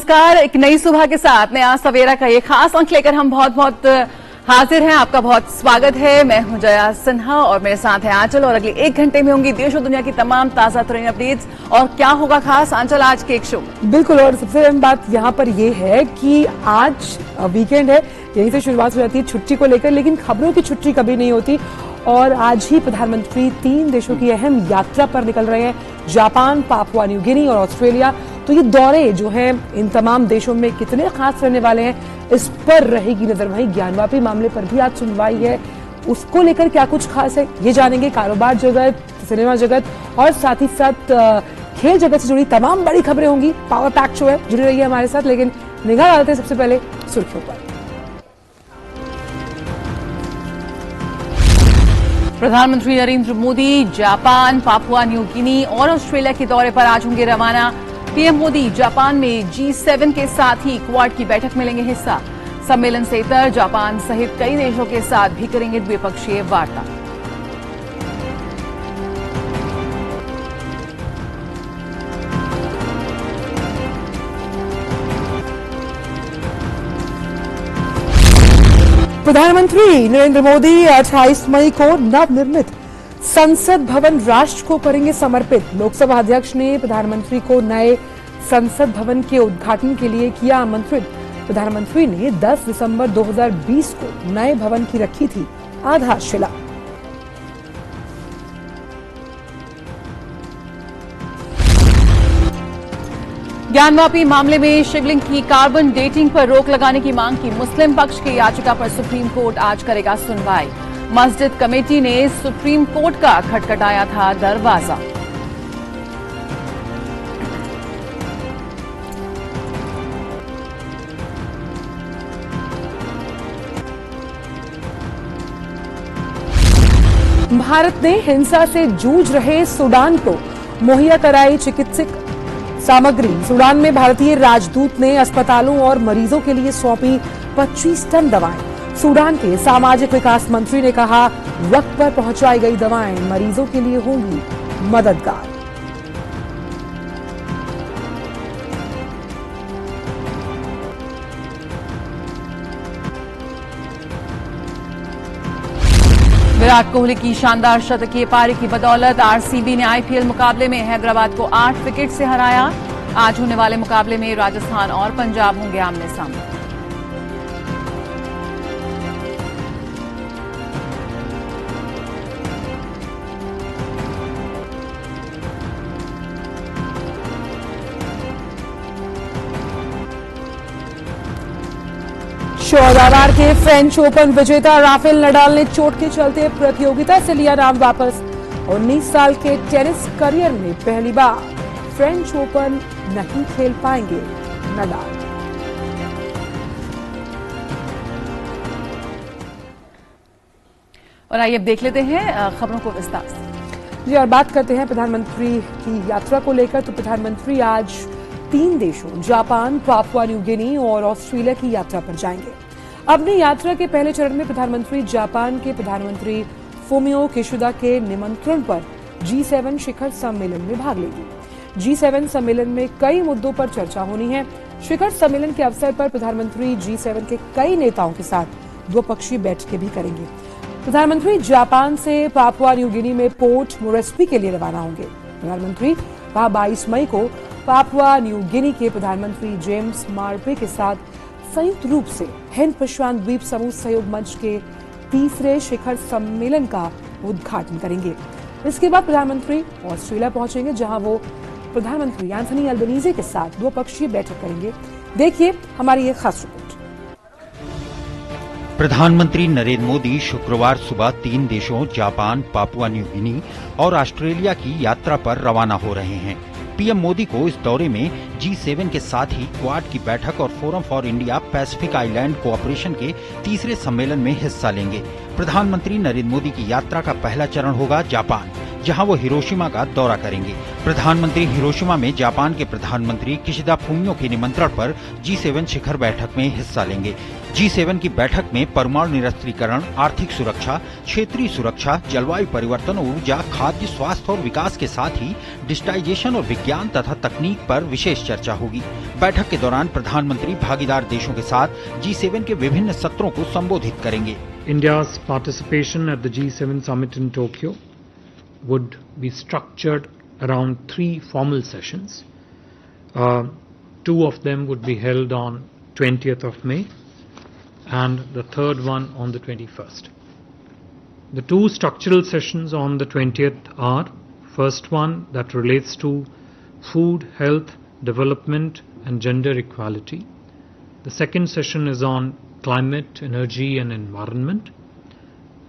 नमस्कार। एक नई सुबह के साथ नया सवेरा का ये खास अंक लेकर हम बहुत हाजिर हैं। आपका बहुत स्वागत है। मैं हूं जया सिन्हा और मेरे साथ है आंचल और अगले 1 घंटे में होंगी देश और दुनिया की तमाम ताजा तरीन अपडेट्स। और क्या होगा खास आंचल आज के एक शो? बिल्कुल, और सबसे अहम बात यहाँ पर ये है कि आज वीकेंड है, यहीं से शुरुआत हो जाती है छुट्टी को लेकर, लेकिन खबरों की छुट्टी कभी नहीं होती। और आज ही प्रधानमंत्री 3 देशों की अहम यात्रा पर निकल रहे हैं, जापान, पापुआ न्यू गिनी और ऑस्ट्रेलिया। तो ये दौरे जो हैं इन तमाम देशों में कितने खास रहने वाले हैं, इस पर रहेगी नजर। वहीं ज्ञानवापी मामले पर भी आज सुनवाई है, उसको लेकर क्या कुछ खास है ये जानेंगे। कारोबार जगत, सिनेमा जगत और साथ ही साथ खेल जगत से जुड़ी तमाम बड़ी खबरें होंगी। पावर पैक शो है, जुड़ी रहिए हमारे साथ। लेकिन निगाह डालते हैं सबसे पहले सुर्खियों पर। प्रधानमंत्री Narendra Modi Japan, Papua New Guinea और ऑस्ट्रेलिया के दौरे पर आज होंगे रवाना। पीएम मोदी जापान में G7 के साथ ही क्वाड की बैठक में लेंगे हिस्सा। सम्मेलन से इतर जापान सहित कई देशों के साथ भी करेंगे द्विपक्षीय वार्ता। प्रधानमंत्री नरेंद्र मोदी 28 मई को नवनिर्मित संसद भवन राष्ट्र को करेंगे समर्पित। लोकसभा अध्यक्ष ने प्रधानमंत्री को नए संसद भवन के उद्घाटन के लिए किया आमंत्रित। प्रधानमंत्री ने 10 दिसंबर 2020 को नए भवन की रखी थी आधारशिला। ज्ञानवापी मामले में शिवलिंग की कार्बन डेटिंग पर रोक लगाने की मांग की मुस्लिम पक्ष की याचिका पर सुप्रीम कोर्ट आज करेगा सुनवाई। मस्जिद कमेटी ने सुप्रीम कोर्ट का खटखटाया था दरवाजा। भारत ने हिंसा से जूझ रहे सूडान को मुहैया कराई चिकित्सक सामग्री। सूडान में भारतीय राजदूत ने अस्पतालों और मरीजों के लिए सौंपी 25 टन दवाएं। सूडान के सामाजिक विकास मंत्री ने कहा, वक्त पर पहुंचाई गई दवाएं मरीजों के लिए होंगी मददगार। विराट कोहली की शानदार शतकीय पारी की बदौलत आरसीबी ने आईपीएल मुकाबले में हैदराबाद को 8 विकेट से हराया। आज होने वाले मुकाबले में राजस्थान और पंजाब होंगे आमने सामने। शोधाबाद के फ्रेंच ओपन विजेता राफेल नडाल ने चोट के चलते प्रतियोगिता से लिया नाम वापस। 19 साल के टेनिस करियर में पहली बार फ्रेंच ओपन नहीं खेल पाएंगे नडाल। और आइए अब देख लेते हैं खबरों को विस्तार से। जी, और बात करते हैं प्रधानमंत्री की यात्रा को लेकर। तो प्रधानमंत्री आज 3 देशों जापान, पापुआ न्यू गिनी और ऑस्ट्रेलिया की यात्रा पर जाएंगे। अपनी यात्रा के पहले चरण में प्रधानमंत्री जापान के प्रधानमंत्री फुमियो किशिदा के निमंत्रण पर G7 शिखर सम्मेलन में भाग लेंगे। G7 सम्मेलन में कई मुद्दों पर चर्चा होनी है। शिखर सम्मेलन के अवसर पर प्रधानमंत्री G7 के कई नेताओं के साथ द्विपक्षीय बैठकें भी करेंगे। प्रधानमंत्री जापान से पापुआ न्यू गिनी में पोर्ट मोरेस्बी के लिए रवाना होंगे। प्रधानमंत्री वहां 22 मई को पापुआ न्यू गिनी के प्रधानमंत्री जेम्स मार्पे के साथ संयुक्त रूप से हिंद प्रशांत द्वीप समूह सहयोग मंच के 3रे शिखर सम्मेलन का उद्घाटन करेंगे। इसके बाद प्रधानमंत्री ऑस्ट्रेलिया पहुंचेंगे, जहां वो प्रधानमंत्री एंथनी अल्बनीजे के साथ द्विपक्षीय बैठक करेंगे। देखिए हमारी ये खास रिपोर्ट। प्रधानमंत्री नरेंद्र मोदी शुक्रवार सुबह 3 देशों जापान, पापुआ न्यू गिनी और ऑस्ट्रेलिया की यात्रा पर रवाना हो रहे हैं। पीएम मोदी को इस दौरे में G7 के साथ ही क्वाड की बैठक और forum for India Pacific island cooperation के 3रे सम्मेलन में हिस्सा लेंगे। प्रधानमंत्री नरेंद्र मोदी की यात्रा का पहला चरण होगा जापान, जहां वो हिरोशिमा का दौरा करेंगे। प्रधानमंत्री हिरोशिमा में जापान के प्रधानमंत्री किशिदा फुमियो के निमंत्रण पर G7 शिखर बैठक में हिस्सा लेंगे। G7 की बैठक में परमाणु निरस्त्रीकरण, आर्थिक सुरक्षा, क्षेत्रीय सुरक्षा, जलवायु परिवर्तन, ऊर्जा, खाद्य, स्वास्थ्य और विकास के साथ ही डिजिटाइजेशन और विज्ञान तथा तकनीक पर विशेष चर्चा होगी। बैठक के दौरान प्रधानमंत्री भागीदार देशों के साथ G7 के विभिन्न सत्रों को संबोधित करेंगे। India's participation at the G7 summit in Tokyo would be structured around 3 formal sessions. 2 of them would be held on 20th of May and the third one on the 21st. The 2 structural sessions on the 20th are, first one that relates to food, health, development and gender equality. The second session is on climate, energy and environment.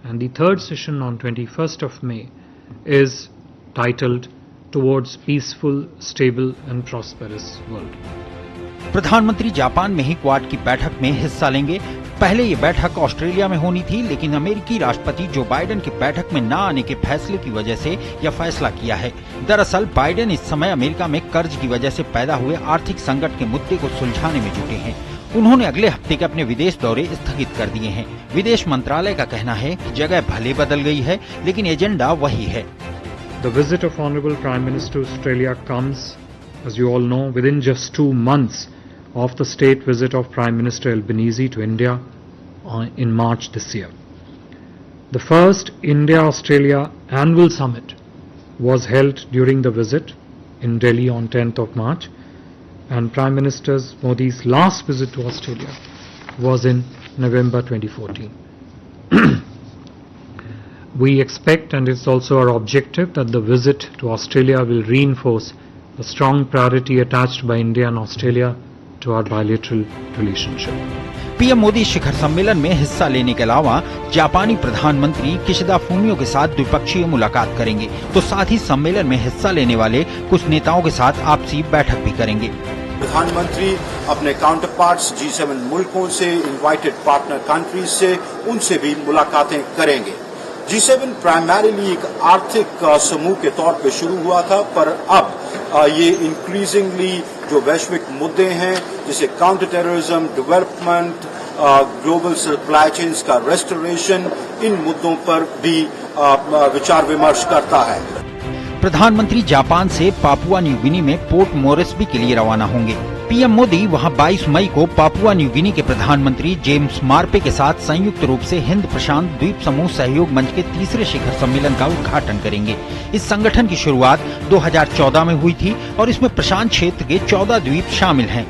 And the third session on 21st of May is titled Towards Peaceful, Stable and Prosperous World. प्रधानमंत्री Japan में ही quad की बैठक में हिस्सा लेंगे। पहले ये बैठक ऑस्ट्रेलिया में होनी थी, लेकिन अमेरिकी राष्ट्रपति जो बाइडेन की बैठक में न आने के फैसले की वजह से यह फैसला किया है। दरअसल बाइडेन इस समय अमेरिका में कर्ज की वजह से पैदा हुए आर्थिक संकट के मुद्दे को सुलझाने में जुटे हैं। उन्होंने अगले हफ्ते के अपने विदेश दौरे स्थगित कर दिए हैं। विदेश मंत्रालय का कहना है कि जगह भले बदल गई है, लेकिन एजेंडा वही है। The visit of Honorable Prime Minister to Australia comes, as you all know, within just 2 months of the state visit of Prime Minister Albanese to India in March this year. The first India-Australia annual summit was held during the visit in Delhi on 10th of March, and Prime Minister Modi's last visit to Australia was in November 2014. We expect, and it's also our objective, that the visit to Australia will reinforce the strong priority attached by India and Australia to our bilateral relationship. PM Modi शिखर सम्मेलन में हिस्सा लेने के अलावा जापानी प्रधानमंत्री Kishida Fumio के साथ द्विपक्षीय मुलाकात करेंगे, तो साथ ही सम्मेलन में हिस्सा लेने वाले कुछ नेताओं के साथ आपसी बैठक भी करेंगे। प्रधानमंत्री अपने काउंटर पार्ट्स G7 मुल्कों से, इनवाइटेड पार्टनर कंट्रीज से, उनसे भी मुलाकातें करेंगे। G7 प्राइमरीली एक आर्थिक समूह के तौर पे शुरू हुआ था, पर अब ये इंक्रीजिंगली जो वैश्विक मुद्दे हैं, जैसे counter terrorism, development, global supply chains का रेस्टोरेशन, इन मुद्दों पर भी विचार विमर्श करता है। प्रधानमंत्री जापान से पापुआ न्यू गिनी में पोर्ट मोरेस्बी के लिए रवाना होंगे। पीएम मोदी वहां 22 मई को पापुआ न्यू गिनी के प्रधानमंत्री जेम्स मार्पे के साथ संयुक्त रूप से हिंद प्रशांत द्वीप समूह सहयोग मंच के तीसरे शिखर सम्मेलन का उद्घाटन करेंगे। इस संगठन की शुरुआत 2014 में हुई थी और इसमें प्रशांत क्षेत्र के 14 द्वीप शामिल हैं।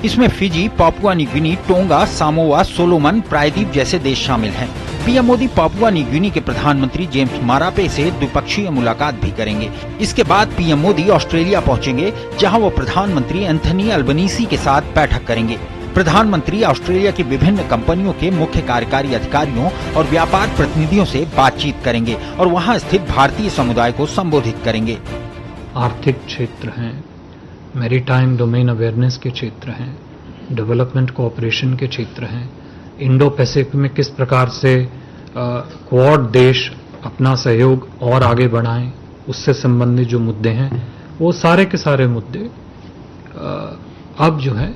इसमें Fiji, Papua New Guinea, tonga, Samoa, Solomon, प्रायद्वीप जैसे देश शामिल हैं। PM Modi Papua New Guinea के प्रधानमंत्री जेम्स मारापे से द्विपक्षीय मुलाकात भी करेंगे। इसके बाद पीएम मोदी ऑस्ट्रेलिया पहुंचेंगे, जहां वो प्रधानमंत्री एंथनी अल्बनीसी के साथ बैठक करेंगे। प्रधानमंत्री ऑस्ट्रेलिया की विभिन्न कंपनियों के मुख्य कार्यकारी अधिकारियों और व्यापार प्रतिनिधियों से बातचीत करेंगे और वहां स्थित भारतीय समुदाय को संबोधित करेंगे। आर्थिक क्षेत्र हैं, मैरीटाइम डोमेन अवेयरनेस के क्षेत्र हैं, डेवलपमेंट कोऑपरेशन के क्षेत्र हैं, इंडो पैसिफिक में किस प्रकार से क्वाड देश अपना सहयोग और आगे बढ़ाएं, उससे संबंधित जो मुद्दे हैं, वो सारे के सारे मुद्दे अब जो है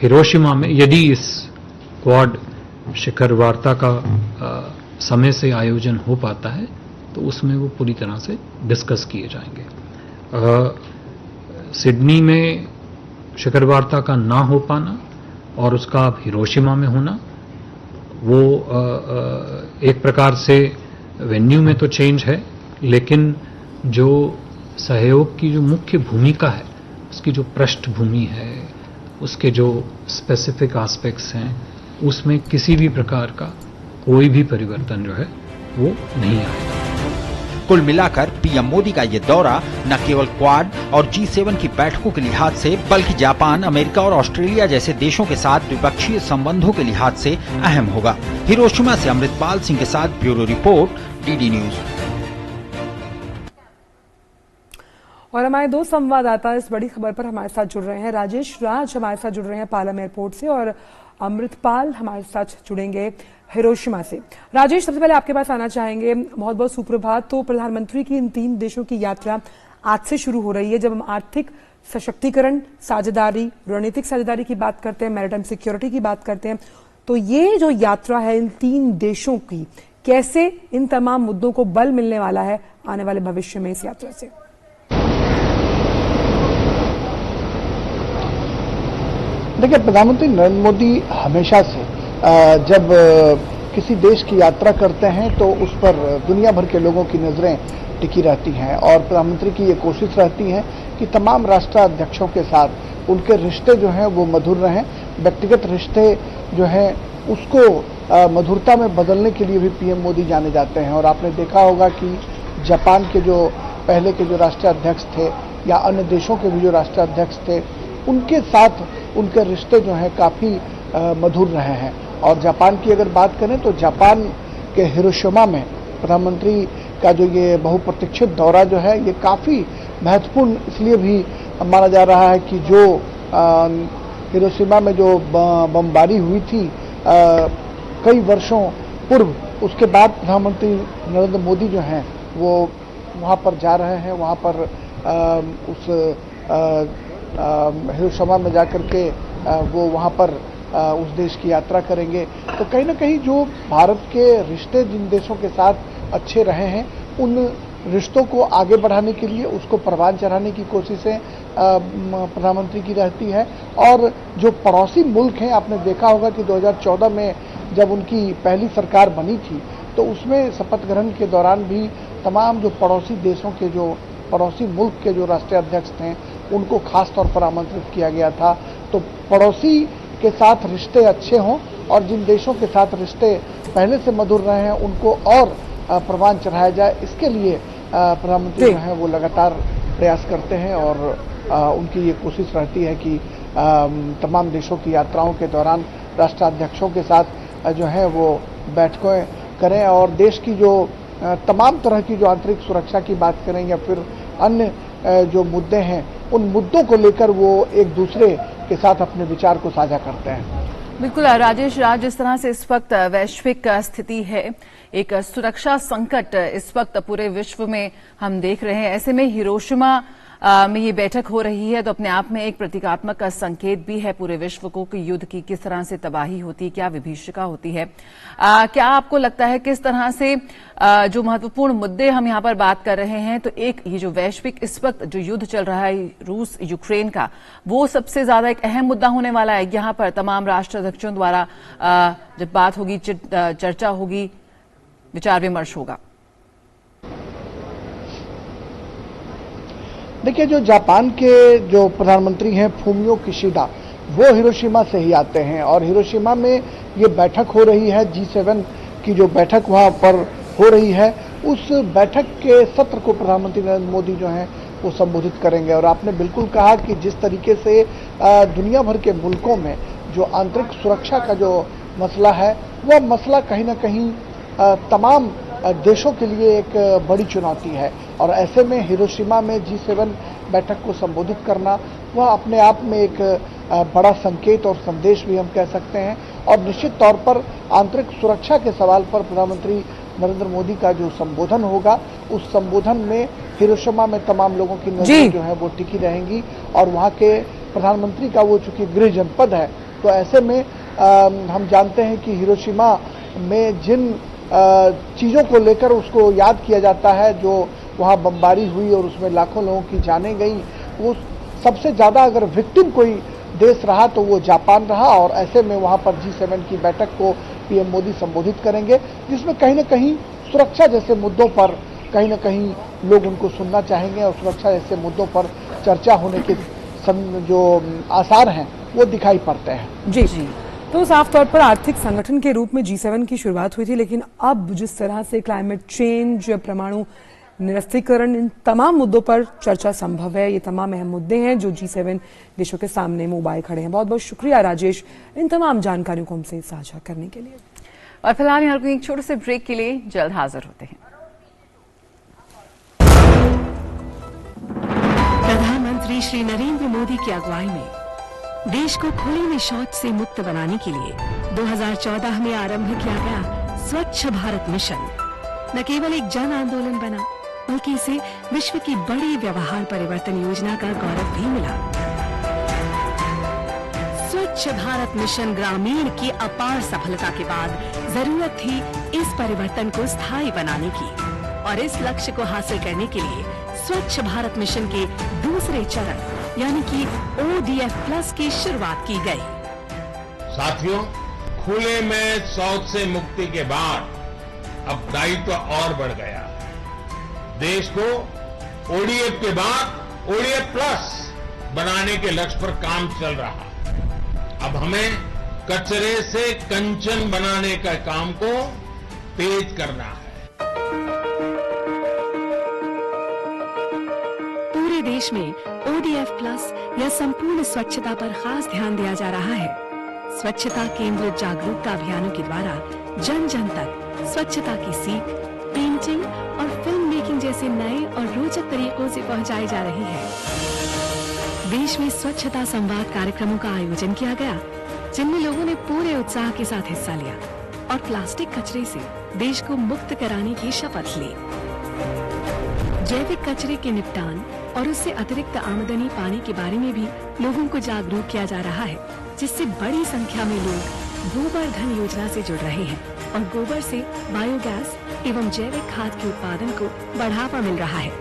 हिरोशिमा में, यदि इस क्वाड शिखर वार्ता का समय से आयोजन हो पाता है, तो उसमें वो पूरी तरह से डिस्कस किए जाएंगे। सिडनी में शिखर वार्ता का ना हो पाना और उसका अब हिरोशिमा में होना, वो एक प्रकार से वेन्यू में तो चेंज है, लेकिन जो सहयोग की जो मुख्य भूमिका है, उसकी जो पृष्ठभूमि है, उसके जो स्पेसिफिक एस्पेक्ट्स हैं, उसमें किसी भी प्रकार का कोई भी परिवर्तन जो है वो नहीं आएगा। कुल मिलाकर पीएम मोदी का ये दौरा न केवल क्वाड और G7 की बैठकों के लिहाज से, बल्कि जापान, अमेरिका और ऑस्ट्रेलिया जैसे देशों के साथ द्विपक्षीय संबंधों के लिहाज से अहम होगा। हिरोशिमा से अमृतपाल सिंह के साथ ब्यूरो रिपोर्ट, DD न्यूज। और हमारे 2 संवाददाता इस बड़ी खबर पर हमारे साथ जुड़ रहे हैं। राजेश राज हमारे साथ जुड़ रहे हैं पालम एयरपोर्ट से, और अमृतपाल हमारे साथ जुड़ेंगे हिरोशिमा से। राजेश, सबसे पहले आपके पास आना चाहेंगे। बहुत बहुत सुप्रभात। तो प्रधानमंत्री की इन 3 देशों की यात्रा आज से शुरू हो रही है। जब हम आर्थिक सशक्तिकरण, साझेदारी, रणनीतिक साझेदारी की बात करते हैं, मैरिटाइम सिक्योरिटी की बात करते हैं, तो ये जो यात्रा है इन 3 देशों की, कैसे इन तमाम मुद्दों को बल मिलने वाला है आने वाले भविष्य में इस यात्रा से? देखिए, प्रधानमंत्री नरेंद्र मोदी हमेशा से जब किसी देश की यात्रा करते हैं तो उस पर दुनिया भर के लोगों की नजरें टिकी रहती हैं और प्रधानमंत्री की ये कोशिश रहती है कि तमाम राष्ट्राध्यक्षों के साथ उनके रिश्ते जो हैं वो मधुर रहें। व्यक्तिगत रिश्ते जो हैं उसको मधुरता में बदलने के लिए भी पीएम मोदी जाने जाते हैं। और आपने देखा होगा कि जापान के जो पहले के जो राष्ट्राध्यक्ष थे या अन्य देशों के भी जो राष्ट्राध्यक्ष थे, उनके साथ उनके रिश्ते जो हैं काफी मधुर रहे हैं। और जापान की अगर बात करें तो जापान के हिरोशिमा में प्रधानमंत्री का जो ये बहुप्रतीक्षित दौरा जो है ये काफी महत्वपूर्ण इसलिए भी माना जा रहा है कि जो हिरोशिमा में जो बमबारी हुई थी कई वर्षों पूर्व, उसके बाद प्रधानमंत्री नरेंद्र मोदी जो हैं वो वहाँ पर जा रहे हैं। वहाँ पर उस हिरोशिमा में जाकर के वो वहाँ पर उस देश की यात्रा करेंगे। तो कहीं ना कहीं जो भारत के रिश्ते जिन देशों के साथ अच्छे रहे हैं उन रिश्तों को आगे बढ़ाने के लिए उसको परवान चढ़ाने की कोशिशें प्रधानमंत्री की रहती है। और जो पड़ोसी मुल्क हैं, आपने देखा होगा कि 2014 में जब उनकी पहली सरकार बनी थी तो उसमें शपथ ग्रहण के दौरान भी तमाम जो पड़ोसी देशों के जो पड़ोसी मुल्क के जो राष्ट्रीय अध्यक्ष थे उनको खास तौर पर आमंत्रित किया गया था। तो पड़ोसी के साथ रिश्ते अच्छे हों और जिन देशों के साथ रिश्ते पहले से मधुर रहे हैं उनको और परवान चढ़ाया जाए, इसके लिए प्रधानमंत्री जो है वो लगातार प्रयास करते हैं। और उनकी ये कोशिश रहती है कि तमाम देशों की यात्राओं के दौरान राष्ट्राध्यक्षों के साथ जो है वो बैठकें करें और देश की जो तमाम तरह की जो आंतरिक सुरक्षा की बात करें या फिर अन्य जो मुद्दे हैं उन मुद्दों को लेकर वो एक दूसरे के साथ अपने विचार को साझा करते हैं। बिल्कुल राजेश, जिस तरह से इस वक्त वैश्विक स्थिति है, एक सुरक्षा संकट इस वक्त पूरे विश्व में हम देख रहे हैं, ऐसे में हिरोशिमा में ये बैठक हो रही है तो अपने आप में एक प्रतीकात्मक संकेत भी है पूरे विश्व को कि युद्ध की किस तरह से तबाही होती है, क्या विभीषिका होती है। क्या आपको लगता है किस तरह से जो महत्वपूर्ण मुद्दे हम यहाँ पर बात कर रहे हैं, तो एक ये जो वैश्विक इस वक्त जो युद्ध चल रहा है रूस यूक्रेन का, वो सबसे ज्यादा एक अहम मुद्दा होने वाला है। यहाँ पर तमाम राष्ट्राध्यक्षों द्वारा जब बात होगी, चर्चा होगी, विचार विमर्श होगा। देखिए, जो जापान के जो प्रधानमंत्री हैं फूमियो किशिडा, वो हिरोशिमा से ही आते हैं और हिरोशिमा में ये बैठक हो रही है, G7 की जो बैठक वहाँ पर हो रही है, उस बैठक के सत्र को प्रधानमंत्री नरेंद्र मोदी जो हैं वो संबोधित करेंगे। और आपने बिल्कुल कहा कि जिस तरीके से दुनिया भर के मुल्कों में जो आंतरिक सुरक्षा का जो मसला है, वह मसला कहीं ना कहीं तमाम देशों के लिए एक बड़ी चुनौती है। और ऐसे में हिरोशिमा में G7 बैठक को संबोधित करना वह अपने आप में एक बड़ा संकेत और संदेश भी हम कह सकते हैं। और निश्चित तौर पर आंतरिक सुरक्षा के सवाल पर प्रधानमंत्री नरेंद्र मोदी का जो संबोधन होगा, उस संबोधन में हिरोशिमा में तमाम लोगों की नजरें जो है वो टिकी रहेंगी। और वहाँ के प्रधानमंत्री का वो चूंकि गृह जनपद है, तो ऐसे में हम जानते हैं कि हिरोशिमा में जिन चीजों को लेकर उसको याद किया जाता है, जो वहाँ बमबारी हुई और उसमें लाखों लोगों की जानें गई, वो सबसे ज्यादा अगर विक्टिम कोई देश रहा तो वो जापान रहा। और ऐसे में वहाँ पर G7 की बैठक को पीएम मोदी संबोधित करेंगे, जिसमें कहीं ना कहीं सुरक्षा जैसे मुद्दों पर कहीं ना कहीं लोग उनको सुनना चाहेंगे और सुरक्षा जैसे मुद्दों पर चर्चा होने के जो आसार हैं वो दिखाई पड़ते हैं। जी जी, तो साफ तौर पर आर्थिक संगठन के रूप में G7 की शुरुआत हुई थी, लेकिन अब जिस तरह से क्लाइमेट चेंज, परमाणु निरस्त्रीकरण, इन तमाम मुद्दों पर चर्चा संभव है। ये तमाम अहम मुद्दे हैं जो G7 देशों के सामने उबाए खड़े हैं। बहुत बहुत शुक्रिया राजेश इन तमाम जानकारियों को हमसे साझा करने के लिए। और फिलहाल यहाँ एक छोटे से ब्रेक के लिए जल्द हाजिर होते हैं। प्रधानमंत्री श्री नरेंद्र मोदी की अगुवाई में देश को खुले में शौच से मुक्त बनाने के लिए 2014 में आरंभ किया गया स्वच्छ भारत मिशन न केवल एक जन आंदोलन बना, बल्कि इसे विश्व की बड़ी व्यवहार परिवर्तन योजना का गौरव भी मिला। स्वच्छ भारत मिशन ग्रामीण की अपार सफलता के बाद जरूरत थी इस परिवर्तन को स्थायी बनाने की, और इस लक्ष्य को हासिल करने के लिए स्वच्छ भारत मिशन के दूसरे चरण यानी कि ODF+ की शुरुआत की गई। साथियों, खुले में शौच से मुक्ति के बाद अब दायित्व और बढ़ गया। देश को ODF के बाद ODF+ बनाने के लक्ष्य पर काम चल रहा है। अब हमें कचरे से कंचन बनाने का काम को तेज करना है। पूरे देश में ODF+ या संपूर्ण स्वच्छता पर खास ध्यान दिया जा रहा है। स्वच्छता केंद्रित जागरूकता अभियानों के द्वारा जन जन तक स्वच्छता की सीख, पेंटिंग और फिल्म मेकिंग जैसे नए और रोचक तरीकों से पहुंचाई जा रही है। देश में स्वच्छता संवाद कार्यक्रमों का आयोजन किया गया, जिनमें लोगों ने पूरे उत्साह के साथ हिस्सा लिया और प्लास्टिक कचरे से देश को मुक्त कराने की शपथ ली। जैविक कचरे के निपटान और उससे अतिरिक्त आमदनी पाने के बारे में भी लोगों को जागरूक किया जा रहा है, जिससे बड़ी संख्या में लोग गोबर धन योजना से जुड़ रहे हैं और गोबर से बायोगैस एवं जैविक खाद के उत्पादन को बढ़ावा मिल रहा है।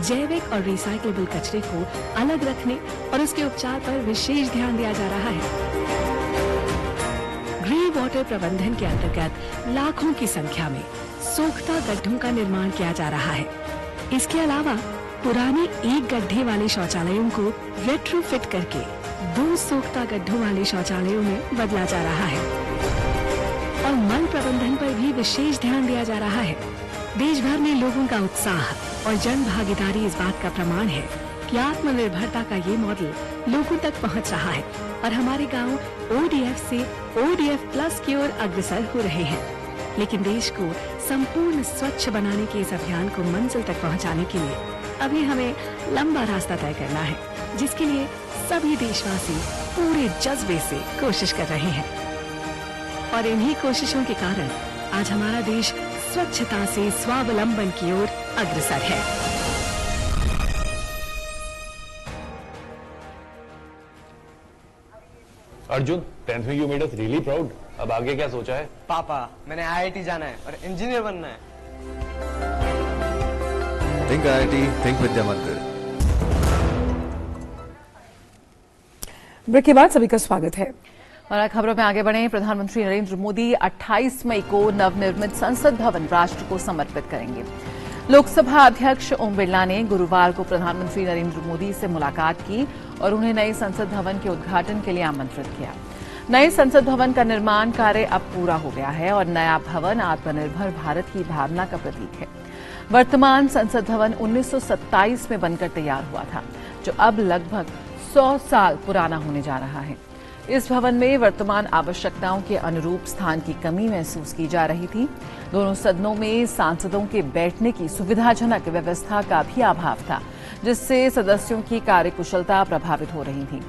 जैविक और रिसाइक्लेबल कचरे को अलग रखने और उसके उपचार पर विशेष ध्यान दिया जा रहा है। ग्रे वाटर प्रबंधन के अंतर्गत लाखों की संख्या में सोख्ता गड्ढों का निर्माण किया जा रहा है। इसके अलावा पुराने एक गड्ढे वाले शौचालयों को रेट्रोफिट करके 2 सोख्ता गड्ढों वाले शौचालयों में बदला जा रहा है और मल प्रबंधन पर भी विशेष ध्यान दिया जा रहा है। देश भर में लोगों का उत्साह और जन भागीदारी इस बात का प्रमाण है कि आत्मनिर्भरता का ये मॉडल लोगों तक पहुंच रहा है और हमारे गांव ODF से ODF+ की ओर अग्रसर हो रहे हैं। लेकिन देश को संपूर्ण स्वच्छ बनाने के इस अभियान को मंजिल तक पहुंचाने के लिए अभी हमें लंबा रास्ता तय करना है, जिसके लिए सभी देशवासी पूरे जज्बे से कोशिश कर रहे हैं। और इन्हीं कोशिशों के कारण आज हमारा देश स्वच्छता से स्वावलंबन की ओर अग्रसर है। अर्जुन, 10th में you made us really proud. अब आगे क्या सोचा है? पापा, मैंने IIT जाना है और इंजीनियर बनना है। थिंक IIT, थिंक विद्या मंदिर। ब्रेक के बाद सभी का स्वागत है और खबरों में आगे बढ़े। प्रधानमंत्री नरेंद्र मोदी 28 मई को नवनिर्मित संसद भवन राष्ट्र को समर्पित करेंगे। लोकसभा अध्यक्ष ओम बिरला ने गुरुवार को प्रधानमंत्री नरेंद्र मोदी से मुलाकात की और उन्हें नए संसद भवन के उद्घाटन के लिए आमंत्रित किया। नए संसद भवन का निर्माण कार्य अब पूरा हो गया है और नया भवन आत्मनिर्भर भारत की भावना का प्रतीक है। वर्तमान संसद भवन 1927 में बनकर तैयार हुआ था, जो अब लगभग 100 साल पुराना होने जा रहा है। इस भवन में वर्तमान आवश्यकताओं के अनुरूप स्थान की कमी महसूस की जा रही थी। दोनों सदनों में सांसदों के बैठने की सुविधाजनक व्यवस्था का भी अभाव था, जिससे सदस्यों की कार्यकुशलता प्रभावित हो रही थी।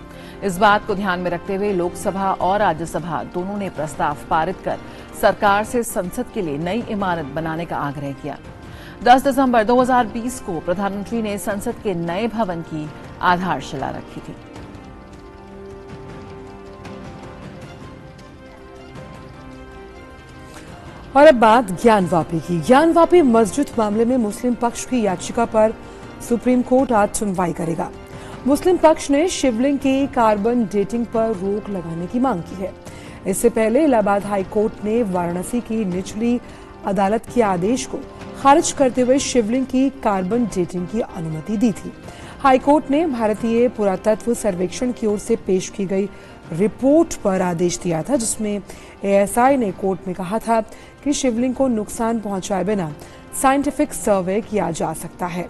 इस बात को ध्यान में रखते हुए लोकसभा और राज्यसभा दोनों ने प्रस्ताव पारित कर सरकार से संसद के लिए नई इमारत बनाने का आग्रह किया। 10 दिसंबर 2020 को प्रधानमंत्री ने संसद के नए भवन की आधारशिला रखी थी। और अब बात ज्ञानवापी की। ज्ञानवापी मस्जिद मामले में मुस्लिम पक्ष की याचिका पर सुप्रीम कोर्ट आज सुनवाई करेगा। मुस्लिम पक्ष ने शिवलिंग की कार्बन डेटिंग पर रोक लगाने की मांग की है। इससे पहले इलाहाबाद हाई कोर्ट ने वाराणसी की निचली अदालत के आदेश को खारिज करते हुए शिवलिंग की कार्बन डेटिंग की अनुमति दी थी। हाईकोर्ट ने भारतीय पुरातत्व सर्वेक्षण की ओर से पेश की गई रिपोर्ट पर आदेश दिया था, जिसमें ASI ने कोर्ट में कहा था कि शिवलिंग को नुकसान पहुंचाए बिना साइंटिफिक सर्वे किया जा सकता है।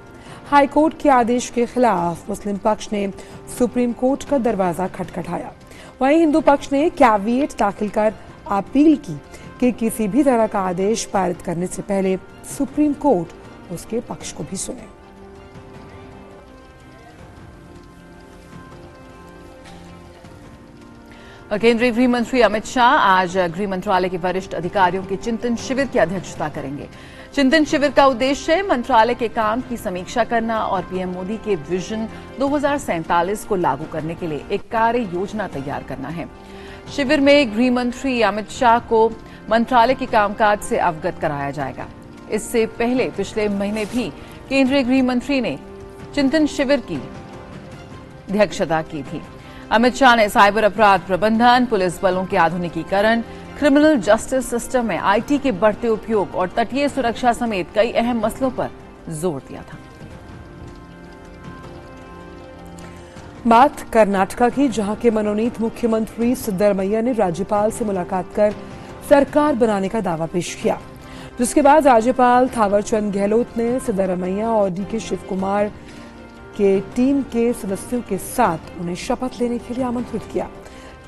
हाईकोर्ट के आदेश के खिलाफ मुस्लिम पक्ष ने सुप्रीम कोर्ट का दरवाजा खटखटाया। वहीं हिंदू पक्ष ने कैविएट दाखिल कर अपील की कि किसी भी तरह का आदेश पारित करने से पहले सुप्रीम कोर्ट उसके पक्ष को भी सुने। और केंद्रीय गृह मंत्री अमित शाह आज गृह मंत्रालय के वरिष्ठ अधिकारियों के चिंतन शिविर की अध्यक्षता करेंगे। चिंतन शिविर का उद्देश्य मंत्रालय के काम की समीक्षा करना और पीएम मोदी के विजन 2047 को लागू करने के लिए एक कार्य योजना तैयार करना है। शिविर में गृह मंत्री अमित शाह को मंत्रालय के कामकाज से अवगत कराया जाएगा। इससे पहले पिछले महीने भी केंद्रीय गृह मंत्री ने चिंतन शिविर की अध्यक्षता की थी। अमित शाह ने साइबर अपराध प्रबंधन, पुलिस बलों के आधुनिकीकरण, क्रिमिनल जस्टिस सिस्टम में आईटी के बढ़ते उपयोग और तटीय सुरक्षा समेत कई अहम मसलों पर जोर दिया था। बात कर्नाटका की, जहां के मनोनीत मुख्यमंत्री सिद्धरमैया ने राज्यपाल से मुलाकात कर सरकार बनाने का दावा पेश किया, जिसके बाद राज्यपाल थावरचंद गहलोत ने सिद्धरमैया और डीके शिव कुमार के टीम के सदस्यों के साथ उन्हें शपथ लेने के लिए आमंत्रित किया।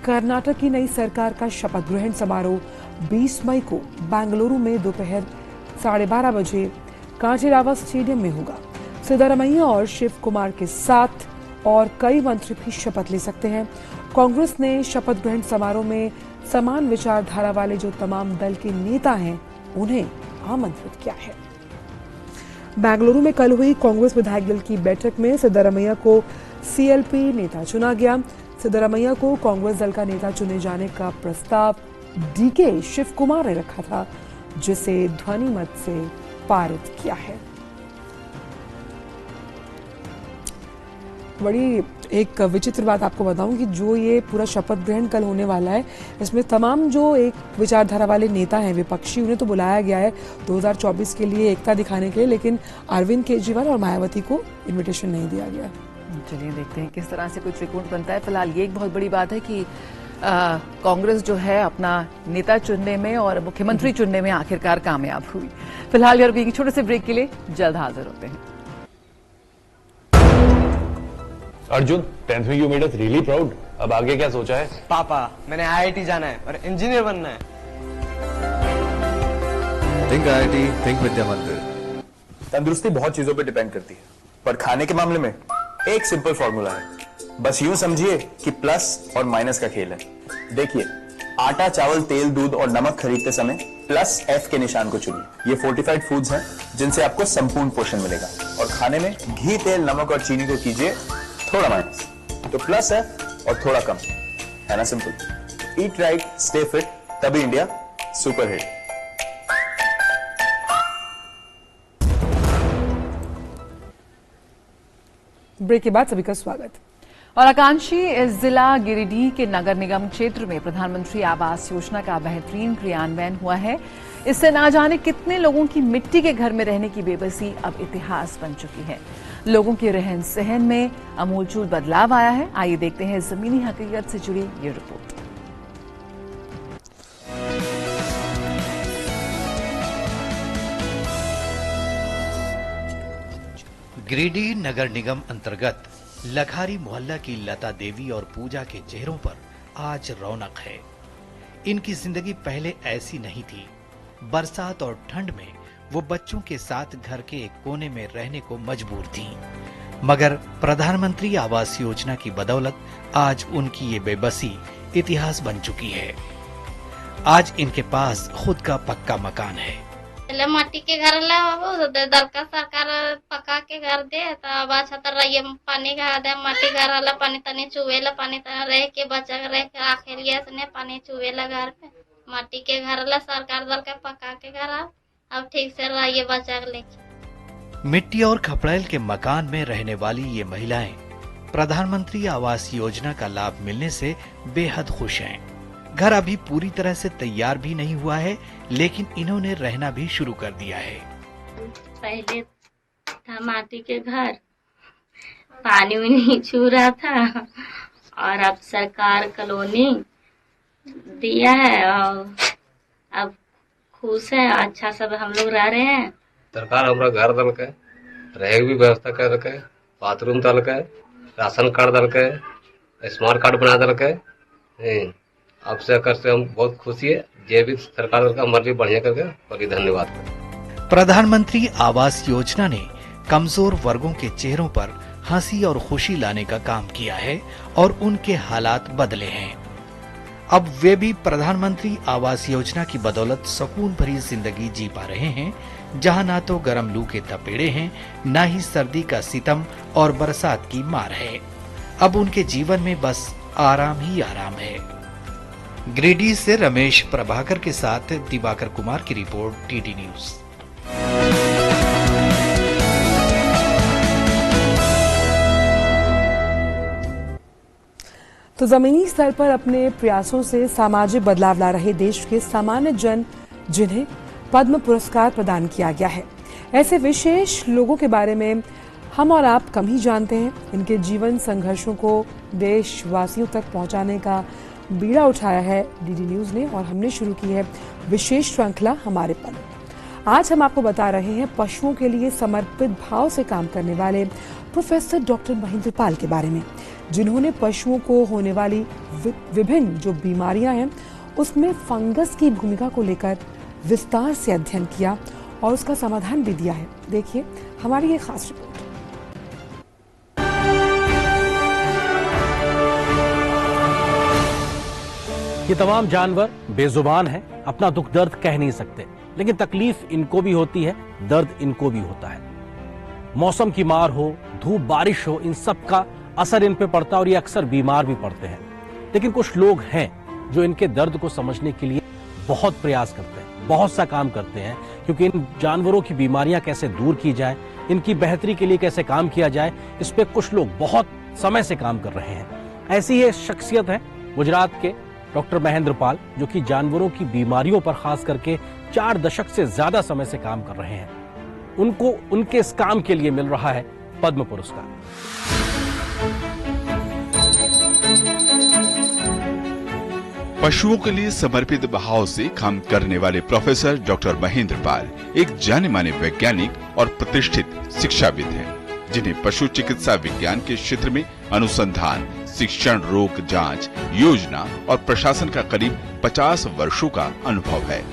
कर्नाटक की नई सरकार का शपथ ग्रहण समारोह 20 मई को बेंगलुरु में दोपहर 12:30 बजे कांचीरावा स्टेडियम में होगा। सिद्धरमैया और शिव कुमार के साथ और कई मंत्री भी शपथ ले सकते हैं। कांग्रेस ने शपथ ग्रहण समारोह में समान विचारधारा वाले जो तमाम दल के नेता हैं उन्हें आमंत्रित किया है। बेंगलुरु में कल हुई कांग्रेस विधायक दल की बैठक में सिद्धरमैया को सीएलपी नेता चुना गया। सिद्धरमैया को कांग्रेस दल का नेता चुने जाने का प्रस्ताव डीके शिव कुमार ने रखा था, जिसे ध्वनि मत से पारित किया है। बड़ी एक विचित्र बात आपको बताऊं कि जो ये पूरा शपथ ग्रहण कल होने वाला है, इसमें तमाम जो एक विचारधारा वाले नेता हैं विपक्षी, उन्हें तो बुलाया गया है 2024 के लिए एकता दिखाने के लिए, लेकिन अरविंद केजरीवाल और मायावती को इनविटेशन नहीं दिया गया। चलिए देखते हैं किस तरह से कोई त्रिकोण बनता है। फिलहाल ये एक बहुत बड़ी बात है कि कांग्रेस जो है अपना नेता चुनने में और मुख्यमंत्री चुनने में आखिरकार कामयाब हुई। फिलहाल यार एक छोटे से ब्रेक के लिए जल्द हाजिर होते हैं। अर्जुन, 10th में you made us really proud. अब आगे क्या सोचा है? पापा, मैंने आईआईटी जाना है और इंजीनियर बनना है। Think IIT, think विद्या मंदिर। तंदुरुस्ती बहुत चीजों पे डिपेंड करती है, पर खाने के मामले में एक सिंपल फॉर्मूला है। बस यूं समझिए कि प्लस और माइनस का खेल है। देखिए, आटा, चावल, तेल, दूध और नमक खरीदते समय प्लस F के निशान को चुनिए। ये फोर्टिफाइड फूड्स हैं जिनसे आपको संपूर्ण पोषण मिलेगा। और खाने में घी, तेल, नमक और चीनी को कीजिए थोड़ा माइनस, तो प्लस है और थोड़ा कम है ना। Simple. Eat right, stay fit, तभी इंडिया सुपर हिट। ब्रेक के बाद सभी का स्वागत। और आकांक्षी जिला गिरिडीह के नगर निगम क्षेत्र में प्रधानमंत्री आवास योजना का बेहतरीन क्रियान्वयन हुआ है। इससे ना जाने कितने लोगों की मिट्टी के घर में रहने की बेबसी अब इतिहास बन चुकी है। लोगों के रहन सहन में आमूलचूल बदलाव आया है। आइए देखते हैं जमीनी हकीकत से जुड़ी ये रिपोर्ट। गिरिडीह नगर निगम अंतर्गत लखारी मोहल्ला की लता देवी और पूजा के चेहरों पर आज रौनक है। इनकी जिंदगी पहले ऐसी नहीं थी। बरसात और ठंड में वो बच्चों के साथ घर के एक कोने में रहने को मजबूर थीं। मगर प्रधानमंत्री आवास योजना की बदौलत आज उनकी ये बेबसी इतिहास बन चुकी है। आज इनके पास खुद का पक्का मकान है। पहले माटी के घर दल का सरकार पका के घर दे आवाज रहिए पानी का दे माटी घर वाला पानी तनी चुवेला पानी रह के बचा रह के आखे लिए पानी चुवेला घर पे माटी के घर वाला सरकार दल का पका के घर अब ठीक से रहिए बचा लेके। मिट्टी और खपड़ेल के मकान में रहने वाली ये महिलाएं प्रधानमंत्री आवास योजना का लाभ मिलने से बेहद खुश हैं। घर अभी पूरी तरह से तैयार भी नहीं हुआ है, लेकिन इन्होंने रहना भी शुरू कर दिया है। पहले था माटी के घर, पानी भी नहीं छू रहा था और अब सरकार कॉलोनी दिया है और अब खुश है। अच्छा सब हम लोग रह रहे हैं। सरकार हमारा घर दल के रहे भी व्यवस्था कर के, बाथरूम दल के, राशन कार्ड दल के, स्मार्ट कार्ड बना दल के। अब से कर से हम बहुत खुशी है। जे भी सरकार दल का मर्जी बढ़िया करके और धन्यवाद। प्रधानमंत्री आवास योजना ने कमजोर वर्गों के चेहरों पर हंसी और खुशी लाने का काम किया है और उनके हालात बदले हैं। अब वे भी प्रधानमंत्री आवास योजना की बदौलत सुकून भरी जिंदगी जी पा रहे हैं, जहां ना तो गर्म लू के तपेड़े हैं, ना ही सर्दी का सितम और बरसात की मार है। अब उनके जीवन में बस आराम ही आराम है। गिरिडीह से रमेश प्रभाकर के साथ दिवाकर कुमार की रिपोर्ट, टीटी न्यूज। तो जमीनी स्तर पर अपने प्रयासों से सामाजिक बदलाव ला रहे देश के सामान्य जन, जिन्हें पद्म पुरस्कार प्रदान किया गया है, ऐसे विशेष लोगों के बारे में हम और आप कम ही जानते हैं। इनके जीवन संघर्षों को देशवासियों तक पहुंचाने का बीड़ा उठाया है डीडी न्यूज ने, और हमने शुरू की है विशेष श्रृंखला हमारे पद्म। आज हम आपको बता रहे हैं पशुओं के लिए समर्पित भाव से काम करने वाले प्रोफेसर डॉक्टर महेंद्र पाल के बारे में, जिन्होंने पशुओं को होने वाली विभिन्न जो बीमारियां हैं उसमें फंगस की भूमिका को लेकर विस्तार से अध्ययन किया और उसका समाधान भी दिया है। देखिए हमारी ये खास रिपोर्ट। ये तमाम जानवर बेजुबान हैं, अपना दुख दर्द कह नहीं सकते, लेकिन तकलीफ इनको भी होती है, दर्द इनको भी होता है। मौसम की मार हो, धूप बारिश हो, इन सब का असर इन पे पड़ता है और ये अक्सर बीमार भी पड़ते हैं। लेकिन कुछ लोग हैं जो इनके दर्द को समझने के लिए बहुत प्रयास करते हैं, बहुत सा काम करते हैं, क्योंकि इन जानवरों की बीमारियां कैसे दूर की जाए, इनकी बेहतरी के लिए कैसे काम किया जाए, इस पे कुछ लोग बहुत समय से काम कर रहे हैं। ऐसी ही शख्सियत है गुजरात के डॉक्टर महेंद्र पाल, जो कि जानवरों की बीमारियों पर खास करके 4 दशक से ज्यादा समय से काम कर रहे हैं। उनको उनके इस काम के लिए मिल रहा है पद्म पुरस्कार। पशुओं के लिए समर्पित भाव से काम करने वाले प्रोफेसर डॉक्टर महेंद्र पाल एक जाने माने वैज्ञानिक और प्रतिष्ठित शिक्षाविद हैं, जिन्हें पशु चिकित्सा विज्ञान के क्षेत्र में अनुसंधान, शिक्षण, रोग जांच, योजना और प्रशासन का करीब 50 वर्षों का अनुभव है।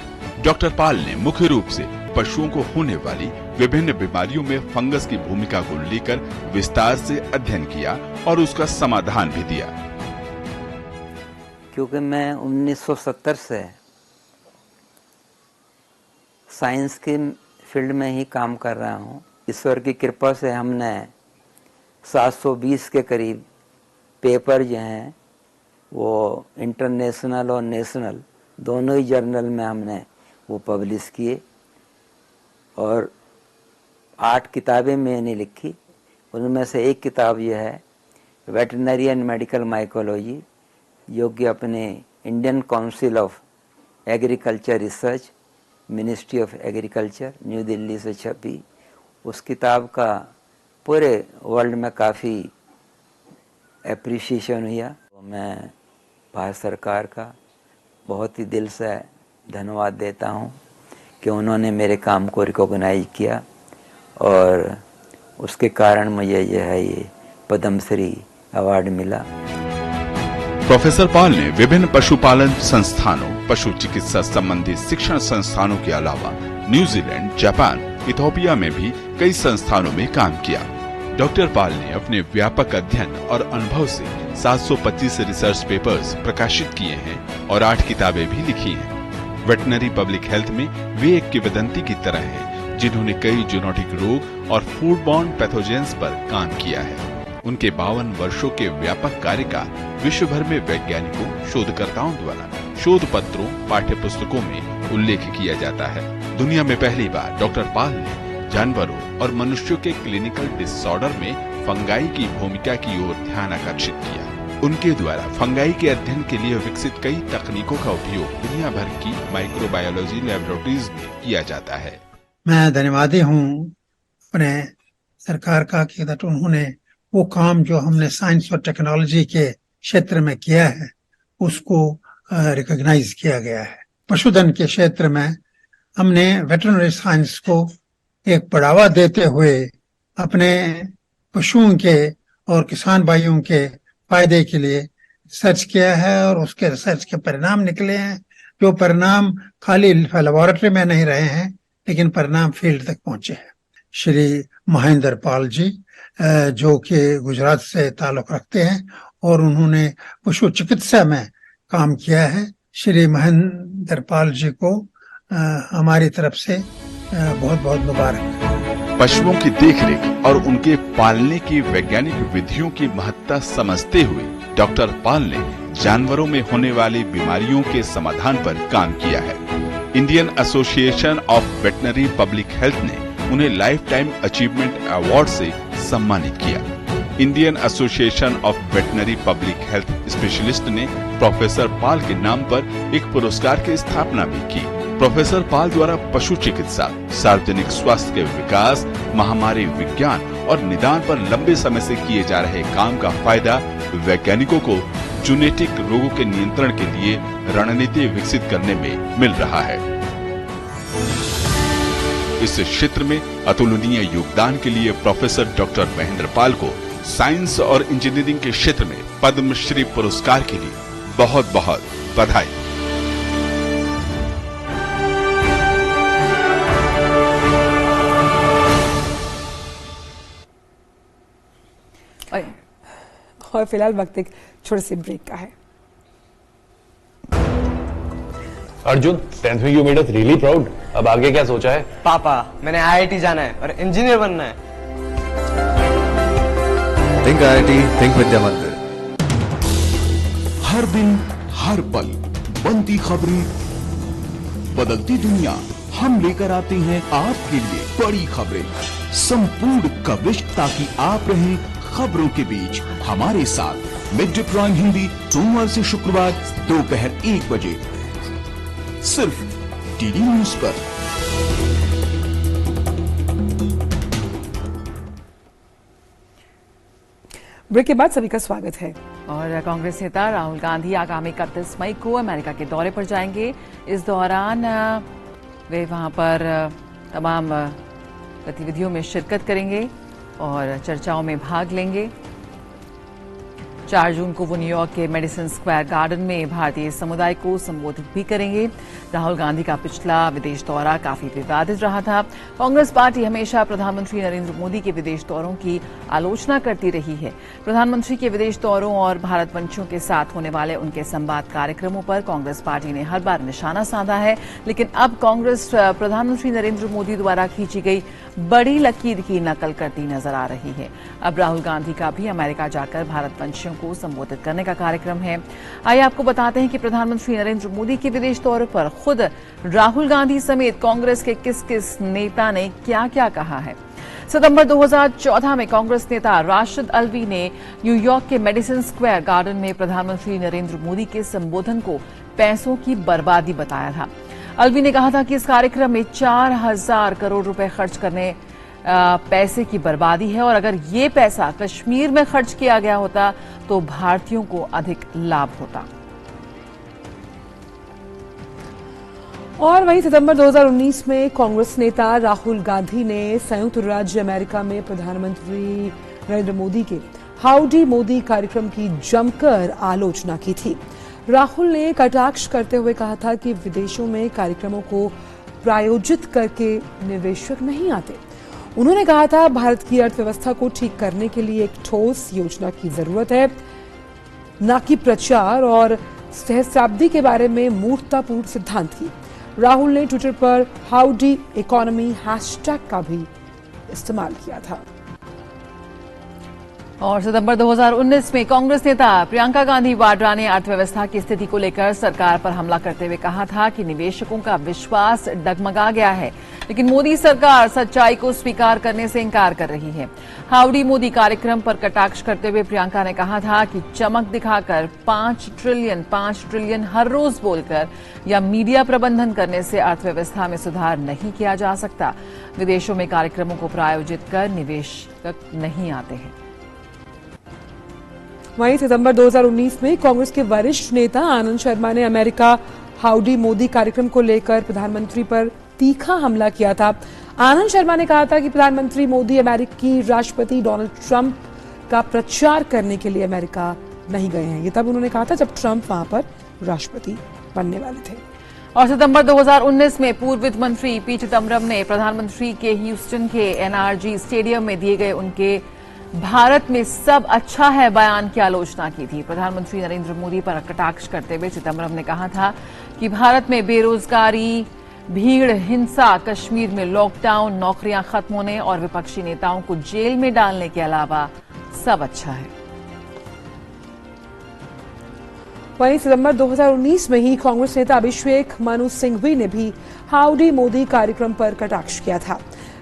डॉक्टर पाल ने मुख्य रूप से पशुओं को होने वाली विभिन्न बीमारियों में फंगस की भूमिका को लेकर विस्तार से अध्ययन किया और उसका समाधान भी दिया। क्योंकि मैं 1970 से साइंस के फील्ड में ही काम कर रहा हूँ। ईश्वर की कृपा से हमने 720 के करीब पेपर जो हैं वो इंटरनेशनल और नेशनल दोनों ही जर्नल में हमने वो पब्लिश किए, और 8 किताबें मैंने लिखी। उनमें से एक किताब यह है वेटरनरी एंड मेडिकल माइकोलॉजी, जो कि अपने Indian council of agriculture research, ministry of agriculture, new Delhi से छपी। उस किताब का पूरे वर्ल्ड में काफ़ी एप्रिसिएशन हुआ। तो मैं भारत सरकार का बहुत ही दिल से धन्यवाद देता हूँ कि उन्होंने मेरे काम को रिकॉग्नाइज किया, और उसके कारण मुझे ये पद्मश्री अवार्ड मिला। प्रोफेसर पाल ने विभिन्न पशुपालन संस्थानों, पशु चिकित्सा संबंधी शिक्षण संस्थानों के अलावा न्यूजीलैंड, जापान, इथोपिया में भी कई संस्थानों में काम किया। डॉक्टर पाल ने अपने व्यापक अध्ययन और अनुभव से 725 रिसर्च पेपर्स प्रकाशित किए हैं और 8 किताबें भी लिखी हैं। वेटनरी पब्लिक हेल्थ में वे एक किंवदंती की तरह हैं, जिन्होंने कई जूनोटिक रोग और फूड बॉर्न पैथोजेंस पर काम किया है। उनके 52 वर्षों के व्यापक कार्य का विश्व भर में वैज्ञानिकों, शोधकर्ताओं द्वारा शोध पत्रों, पाठ्य पुस्तकों में उल्लेख किया जाता है। दुनिया में पहली बार डॉक्टर पाल ने जानवरों और मनुष्यों के क्लिनिकल डिसऑर्डर में फंगाई की भूमिका की ओर ध्यान आकर्षित किया। उनके द्वारा फंगाई के अध्ययन के लिए विकसित कई तकनीकों का उपयोग दुनिया भर की माइक्रोबायोलॉजी लैबोरेटरीज में किया जाता है। मैं धन्यवादी हूँ अपने सरकार का कि उन्होंने वो काम जो हमने साइंस और टेक्नोलॉजी के क्षेत्र में किया है उसको रिकॉग्नाइज किया गया है। पशुधन के क्षेत्र में हमने वेटरनरी साइंस को एक बढ़ावा देते हुए अपने पशुओं के और किसान भाइयों के फायदे के लिए रिसर्च किया है, और उसके रिसर्च के परिणाम निकले हैं, जो परिणाम खाली लेबोरेटरी में नहीं रहे हैं लेकिन परिणाम फील्ड तक पहुंचे हैं। श्री महेंद्र पाल जी जो कि गुजरात से ताल्लुक रखते हैं और उन्होंने पशु चिकित्सा में काम किया है। श्री महेंद्र पाल जी को हमारी तरफ से बहुत बहुत मुबारक। पशुओं की देखरेख और उनके पालने की वैज्ञानिक विधियों की महत्ता समझते हुए डॉक्टर पाल ने जानवरों में होने वाली बीमारियों के समाधान पर काम किया है। Indian association of veterinary public health ने उन्हें लाइफ टाइम अचीवमेंट अवार्ड से सम्मानित किया। Indian association of veterinary public health specialist ने प्रोफेसर पाल के नाम पर एक पुरस्कार की स्थापना भी की। प्रोफेसर पाल द्वारा पशु चिकित्सा, सार्वजनिक स्वास्थ्य के विकास, महामारी विज्ञान और निदान पर लंबे समय से किए जा रहे काम का फायदा वैज्ञानिकों को जेनेटिक रोगों के नियंत्रण के लिए रणनीति विकसित करने में मिल रहा है। इस क्षेत्र में अतुलनीय योगदान के लिए प्रोफेसर डॉक्टर महेंद्र पाल को साइंस और इंजीनियरिंग के क्षेत्र में पद्मश्री पुरस्कार के लिए बहुत बहुत बधाई। और फिलहाल वक्त एक छोटे से ब्रेक का है। अर्जुन, 10th में you made us really proud. अब आगे क्या सोचा है? पापा, मैंने IIT जाना है और इंजीनियर बनना है। थिंक IIT, थिंक विद्या मंदिर। हर दिन, हर पल बनती खबरें, बदलती दुनिया, हम लेकर आते हैं आपके लिए बड़ी खबरें, संपूर्ण कवरेज, ताकि आप रहें खबरों के बीच हमारे साथ। मिड डे प्राइम हिंदी सोमवार से शुक्रवार दोपहर 1 बजे सिर्फ DD न्यूज पर। ब्रेक के बाद सभी का स्वागत है। और कांग्रेस नेता राहुल गांधी आगामी 31 मई को अमेरिका के दौरे पर जाएंगे। इस दौरान वे वहां पर तमाम गतिविधियों में शिरकत करेंगे और चर्चाओं में भाग लेंगे। 4 जून को वो न्यूयॉर्क के मेडिसन स्क्वायर गार्डन में भारतीय समुदाय को संबोधित भी करेंगे। राहुल गांधी का पिछला विदेश दौरा काफी विवादित रहा था। कांग्रेस पार्टी हमेशा प्रधानमंत्री नरेंद्र मोदी के विदेश दौरों की आलोचना करती रही है। प्रधानमंत्री के विदेश दौरों और भारतवंशियों के साथ होने वाले उनके संवाद कार्यक्रमों पर कांग्रेस पार्टी ने हर बार निशाना साधा है, लेकिन अब कांग्रेस प्रधानमंत्री नरेंद्र मोदी द्वारा खींची गई बड़ी लकीर की नकल करती नजर आ रही है। अब राहुल गांधी का भी अमेरिका जाकर भारतवंशियों को संबोधित करने का कार्यक्रम है। आइए आपको बताते हैं कि प्रधानमंत्री नरेंद्र मोदी के विदेश दौरे पर खुद राहुल गांधी समेत कांग्रेस के किस किस नेता ने क्या क्या कहा है। सितंबर 2014 में कांग्रेस नेता राशिद अल्वी ने न्यूयॉर्क के मेडिसन स्क्वायर गार्डन में प्रधानमंत्री नरेंद्र मोदी के संबोधन को पैसों की बर्बादी बताया था। अल्वी ने कहा था कि इस कार्यक्रम में 4000 करोड़ रुपए खर्च करने पैसे की बर्बादी है और अगर ये पैसा कश्मीर में खर्च किया गया होता तो भारतीयों को अधिक लाभ होता। और वहीं सितंबर 2019 में कांग्रेस नेता राहुल गांधी ने संयुक्त राज्य अमेरिका में प्रधानमंत्री नरेंद्र मोदी के हाउडी मोदी कार्यक्रम की जमकर आलोचना की थी। राहुल ने कटाक्ष करते हुए कहा था कि विदेशों में कार्यक्रमों को प्रायोजित करके निवेशक नहीं आते। उन्होंने कहा था भारत की अर्थव्यवस्था को ठीक करने के लिए एक ठोस योजना की जरूरत है, न कि प्रचार और सहस्राब्दी के बारे में मूर्खतापूर्ण सिद्धांत की। राहुल ने ट्विटर पर हाउडी इकोनॉमी हैशटैग का भी इस्तेमाल किया था। और सितंबर 2019 में कांग्रेस नेता प्रियंका गांधी वाड्रा ने अर्थव्यवस्था की स्थिति को लेकर सरकार पर हमला करते हुए कहा था कि निवेशकों का विश्वास डगमगा गया है, लेकिन मोदी सरकार सच्चाई को स्वीकार करने से इंकार कर रही है। हाउडी मोदी कार्यक्रम पर कटाक्ष करते हुए प्रियंका ने कहा था कि चमक दिखाकर 5 ट्रिलियन हर रोज बोलकर या मीडिया प्रबंधन करने से अर्थव्यवस्था में सुधार नहीं किया जा सकता। विदेशों में कार्यक्रमों को प्रायोजित कर निवेशक नहीं आते हैं। वहीं सितंबर 2019 में कांग्रेस के वरिष्ठ नेता आनंद शर्मा ने अमेरिका हाउडी मोदी कार्यक्रम को लेकर प्रधानमंत्री पर तीखा हमला किया था। आनंद शर्मा ने कहा था कि प्रधानमंत्री मोदी अमेरिकी राष्ट्रपति डोनाल्ड ट्रंप का प्रचार करने के लिए अमेरिका नहीं गए हैं। ये तब उन्होंने कहा था जब ट्रंप वहां पर राष्ट्रपति बनने वाले थे। और सितंबर 2019 में पूर्व वित्त मंत्री पी चिदम्बरम ने प्रधानमंत्री के ह्यूस्टन के NRG स्टेडियम में दिए गए उनके भारत में सब अच्छा है बयान की आलोचना की थी। प्रधानमंत्री नरेंद्र मोदी पर कटाक्ष करते हुए चिदम्बरम ने कहा था कि भारत में बेरोजगारी, भीड़, हिंसा, कश्मीर में लॉकडाउन, नौकरियां खत्म होने और विपक्षी नेताओं को जेल में डालने के अलावा सब अच्छा है। वहीं सितंबर 2019 में ही कांग्रेस नेता अभिषेक मनु सिंघवी ने भी हाउडी मोदी कार्यक्रम पर कटाक्ष किया था।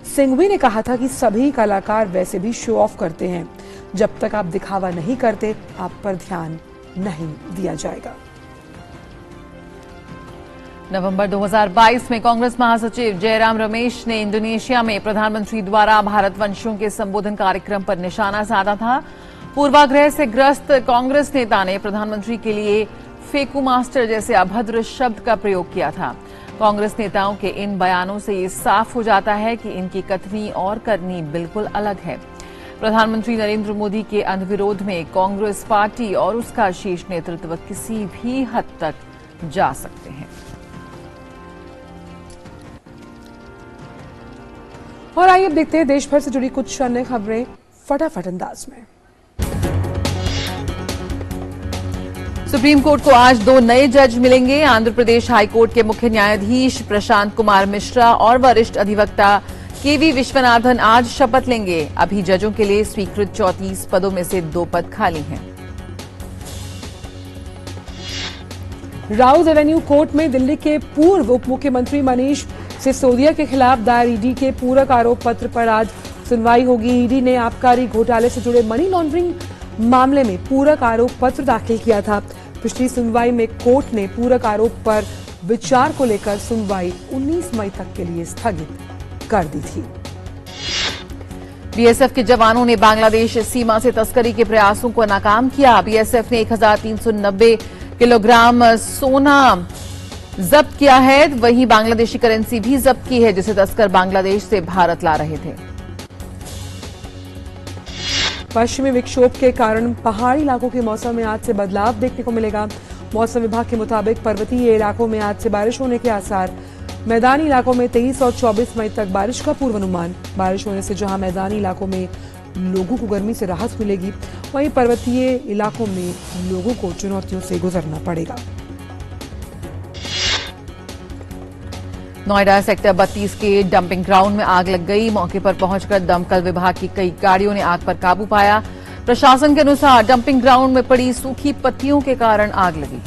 सिंघवी ने कहा था कि सभी कलाकार वैसे भी शो ऑफ करते हैं, जब तक आप दिखावा नहीं करते आप पर ध्यान नहीं दिया जाएगा। नवंबर 2022 में कांग्रेस महासचिव जयराम रमेश ने इंडोनेशिया में प्रधानमंत्री द्वारा भारतवंशियों के संबोधन कार्यक्रम पर निशाना साधा था। पूर्वाग्रह से ग्रस्त कांग्रेस नेता ने प्रधानमंत्री के लिए फेकू मास्टर जैसे अभद्र शब्द का प्रयोग किया था। कांग्रेस नेताओं के इन बयानों से ये साफ हो जाता है कि इनकी कथनी और करनी बिल्कुल अलग है। प्रधानमंत्री नरेंद्र मोदी के अनुविरोध में कांग्रेस पार्टी और उसका शीर्ष नेतृत्व किसी भी हद तक जा सकते हैं। और आइए अब देखते हैं देश भर से जुड़ी कुछ अन्य खबरें फटाफट अंदाज में। सुप्रीम कोर्ट को आज 2 नए जज मिलेंगे। आंध्र प्रदेश हाईकोर्ट के मुख्य न्यायाधीश प्रशांत कुमार मिश्रा और वरिष्ठ अधिवक्ता केवी विश्वनाथन आज शपथ लेंगे। अभी जजों के लिए स्वीकृत 34 पदों में से 2 पद खाली हैं। राउज एवेन्यू कोर्ट में दिल्ली के पूर्व उप मुख्यमंत्री मनीष सिसोदिया के खिलाफ दायर ईडी के पूरक आरोप पत्र पर आज सुनवाई होगी। ईडी ने आबकारी घोटाले से जुड़े मनी लॉन्ड्रिंग मामले में पूरक आरोप पत्र दाखिल किया था। पिछली सुनवाई में कोर्ट ने पूरक आरोप पर विचार को लेकर सुनवाई 19 मई तक के लिए स्थगित कर दी थी। बीएसएफ के जवानों ने बांग्लादेश सीमा से तस्करी के प्रयासों को नाकाम किया। बीएसएफ ने 1390 किलोग्राम सोना जब्त किया है। वहीं बांग्लादेशी करेंसी भी जब्त की है, जिसे तस्कर बांग्लादेश से भारत ला रहे थे। पश्चिमी विक्षोभ के कारण पहाड़ी इलाकों के मौसम में आज से बदलाव देखने को मिलेगा। मौसम विभाग के मुताबिक पर्वतीय इलाकों में आज से बारिश होने के आसार। मैदानी इलाकों में 23 और 24 मई तक बारिश का पूर्वानुमान। बारिश होने से जहां मैदानी इलाकों में लोगों को गर्मी से राहत मिलेगी, वहीं पर्वतीय इलाकों में लोगों को चुनौतियों से गुजरना पड़ेगा। नोएडा सेक्टर 32 के डंपिंग ग्राउंड में आग लग गई। मौके पर पहुंचकर दमकल विभाग की कई गाड़ियों ने आग पर काबू पाया। प्रशासन के अनुसार डंपिंग ग्राउंड में पड़ी सूखी पत्तियों के कारण आग लगी।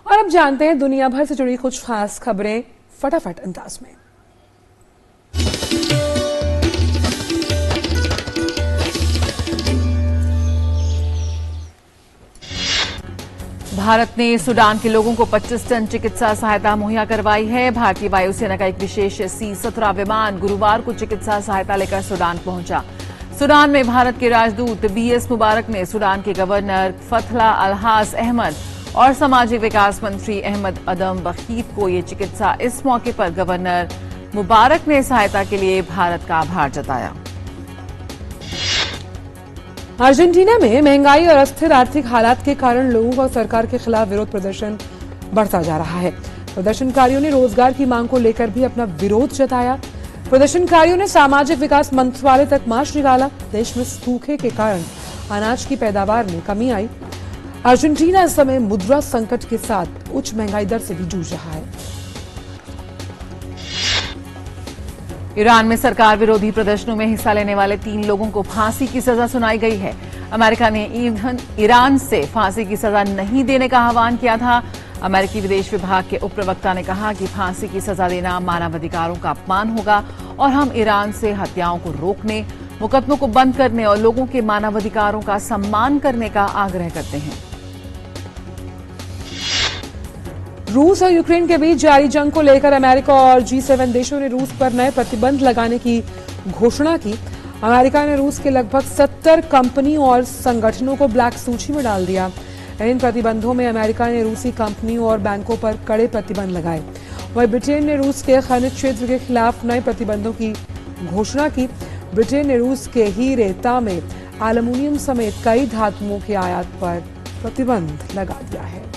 और अब जानते हैं दुनिया भर से जुड़ी कुछ खास खबरें फटाफट अंदाज में। भारत ने सूडान के लोगों को 25 टन चिकित्सा सहायता मुहैया करवाई है। भारतीय वायुसेना का एक विशेष C-17 विमान गुरुवार को चिकित्सा सहायता लेकर सूडान पहुंचा। सूडान में भारत के राजदूत BS मुबारक ने सूडान के गवर्नर फथला अलहास अहमद और सामाजिक विकास मंत्री अहमद अदम बखीत को ये चिकित्सा। इस मौके पर गवर्नर मुबारक ने सहायता के लिए भारत का आभार जताया। अर्जेंटीना में महंगाई और अस्थिर आर्थिक हालात के कारण लोगों का सरकार के खिलाफ विरोध प्रदर्शन बढ़ता जा रहा है। प्रदर्शनकारियों ने रोजगार की मांग को लेकर भी अपना विरोध जताया। प्रदर्शनकारियों ने सामाजिक विकास मंत्रालय तक मार्च निकाला। देश में सूखे के कारण अनाज की पैदावार में कमी आई। अर्जेंटीना इस समय मुद्रा संकट के साथ उच्च महंगाई दर से भी जूझ रहा है। ईरान में सरकार विरोधी प्रदर्शनों में हिस्सा लेने वाले 3 लोगों को फांसी की सजा सुनाई गई है। अमेरिका ने ईरान से फांसी की सजा नहीं देने का आह्वान किया था। अमेरिकी विदेश विभाग के उप प्रवक्ता ने कहा कि फांसी की सजा देना मानवाधिकारों का अपमान होगा और हम ईरान से हत्याओं को रोकने, मुकदमों को बंद करने और लोगों के मानवाधिकारों का सम्मान करने का आग्रह करते हैं। रूस और यूक्रेन के बीच जारी जंग को लेकर अमेरिका और G7 देशों ने रूस पर नए प्रतिबंध लगाने की घोषणा की। अमेरिका ने रूस के लगभग 70 कंपनियों और संगठनों को ब्लैक सूची में डाल दिया। इन प्रतिबंधों में अमेरिका ने रूसी कंपनियों और बैंकों पर कड़े प्रतिबंध लगाए। वहीं ब्रिटेन ने रूस के खनिज क्षेत्र के खिलाफ नए प्रतिबंधों की घोषणा की। ब्रिटेन ने रूस के हीरे, तांबे, एल्यूमीनियम समेत कई धातुओं के आयात पर प्रतिबंध लगा दिया है।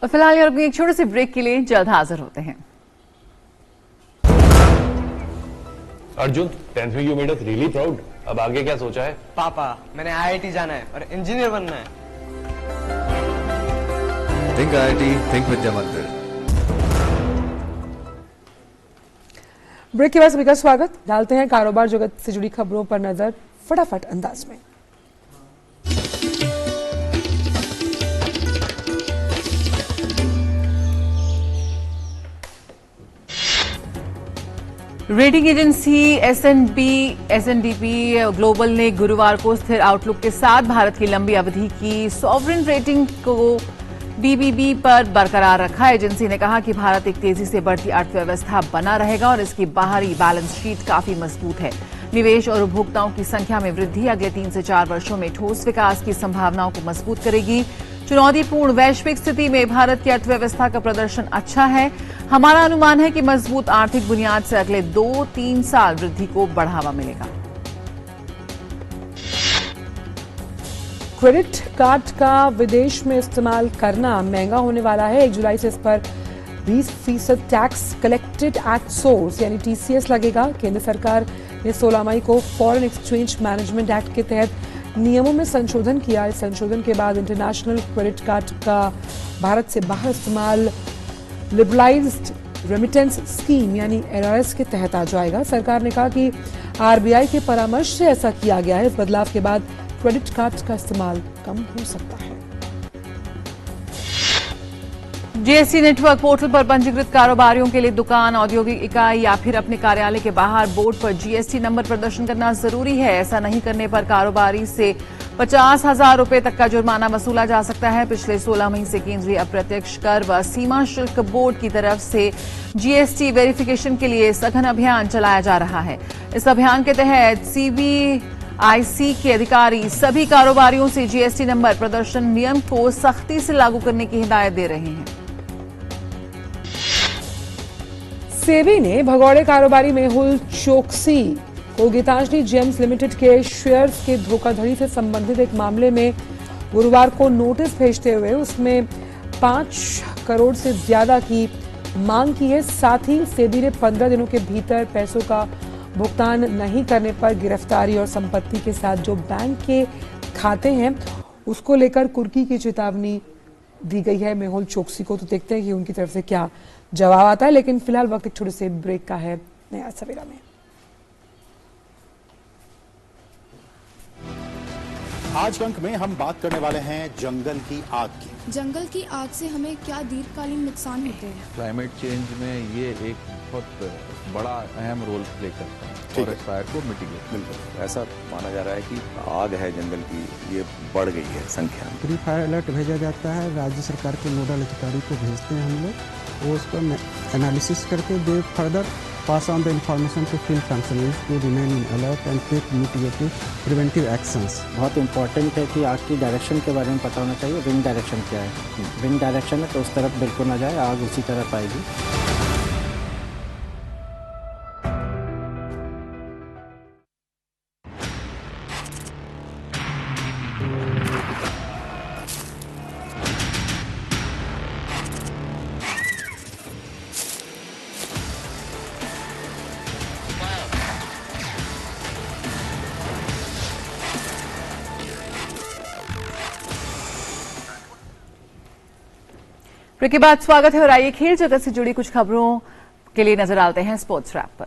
और फिलहाल यहाँ एक छोटे से ब्रेक के लिए जल्द हाजिर होते हैं। अर्जुन 10th में you made us really proud. अब आगे क्या सोचा है? पापा मैंने IIT जाना है और इंजीनियर बनना है। थिंक IIT, थिंक विद्या मंदिर। ब्रेक के बाद सभी का स्वागत। डालते हैं कारोबार जगत से जुड़ी खबरों पर नजर फटाफट अंदाज में। रेटिंग एजेंसी S&P ग्लोबल ने गुरुवार को स्थिर आउटलुक के साथ भारत की लंबी अवधि की सॉवरेन रेटिंग को BBB पर बरकरार रखा। एजेंसी ने कहा कि भारत एक तेजी से बढ़ती अर्थव्यवस्था बना रहेगा और इसकी बाहरी बैलेंस शीट काफी मजबूत है। निवेश और उपभोक्ताओं की संख्या में वृद्धि अगले 3 से 4 वर्षों में ठोस विकास की संभावनाओं को मजबूत करेगी। चुनौतीपूर्ण वैश्विक स्थिति में भारत की अर्थव्यवस्था का प्रदर्शन अच्छा है। हमारा अनुमान है कि मजबूत आर्थिक बुनियाद से अगले 2-3 साल वृद्धि को बढ़ावा मिलेगा। क्रेडिट कार्ड का विदेश में इस्तेमाल करना महंगा होने वाला है। 1 जुलाई से इस पर 20% टैक्स कलेक्टेड एट सोर्स यानी TCS लगेगा। केंद्र सरकार ने 16 मई को फॉरेन एक्सचेंज मैनेजमेंट एक्ट के तहत नियमों में संशोधन किया। इस संशोधन के बाद इंटरनेशनल क्रेडिट कार्ड का भारत से बाहर इस्तेमाल लिबरलाइज्ड रेमिटेंस स्कीम यानी LRS के तहत आ जाएगा। सरकार ने कहा कि RBI के परामर्श से ऐसा किया गया है। इस बदलाव के बाद क्रेडिट कार्ड का इस्तेमाल कम हो सकता है। GST नेटवर्क पोर्टल पर पंजीकृत कारोबारियों के लिए दुकान, औद्योगिक इकाई या फिर अपने कार्यालय के बाहर बोर्ड पर GST नंबर प्रदर्शन करना जरूरी है। ऐसा नहीं करने पर कारोबारी से 50,000 रुपए तक का जुर्माना वसूला जा सकता है। पिछले 16 मई से केंद्रीय अप्रत्यक्ष कर व सीमा शुल्क बोर्ड की तरफ से GST वेरिफिकेशन के लिए सघन अभियान चलाया जा रहा है। इस अभियान के तहत CBIC के अधिकारी सभी कारोबारियों से GST नंबर प्रदर्शन नियम को सख्ती से लागू करने की हिदायत दे रहे हैं। सेबी ने भगौड़े कारोबारी मेहुल चोकसी को गीतांजलि जेम्स लिमिटेड के शेयर्स के धोखाधड़ी से संबंधित एक मामले में गुरुवार को नोटिस भेजते हुए उसमें 5 करोड़ से ज्यादा की मांग की है। साथ ही सेबी ने 15 दिनों के भीतर पैसों का भुगतान नहीं करने पर गिरफ्तारी और संपत्ति के साथ जो बैंक के खाते हैं उसको लेकर कुर्की की चेतावनी दी गई है मेहुल चोकसी को। तो देखते हैं कि उनकी तरफ से क्या जवाब आता है। लेकिन फिलहाल वक्त एक छोटे से ब्रेक का है नया सवेरा में। आज के अंक में हम बात करने वाले हैं जंगल की आग की। जंगल की आग से हमें क्या दीर्घकालीन नुकसान होते हैं? क्लाइमेट चेंज में ये एक बहुत बड़ा अहम रोल प्ले करता है फॉरेस्ट फायर को मिटिगेट। बिल्कुल ऐसा माना जा रहा है कि आग है जंगल की ये बढ़ गई है संख्या। प्री फायर अलर्ट भेजा जाता है, राज्य सरकार के नोडल अधिकारी को भेजते हैं हम लोग, वो उसका एनालिसिस करके दे further pass on the information to field functionaries to remain in alert and take mitigative preventive actions. बहुत इम्पोर्टेंट है कि आग की डायरेक्शन के बारे में पता होना चाहिए। विंड डायरेक्शन क्या है? विंड डायरेक्शन है तो उस तरफ बिल्कुल ना जाए, आग उसी तरफ आएगी। ब्रेक के बाद स्वागत है और आइए खेल जगत से जुड़ी कुछ खबरों के लिए नजर डालते हैं स्पोर्ट्स रैप पर।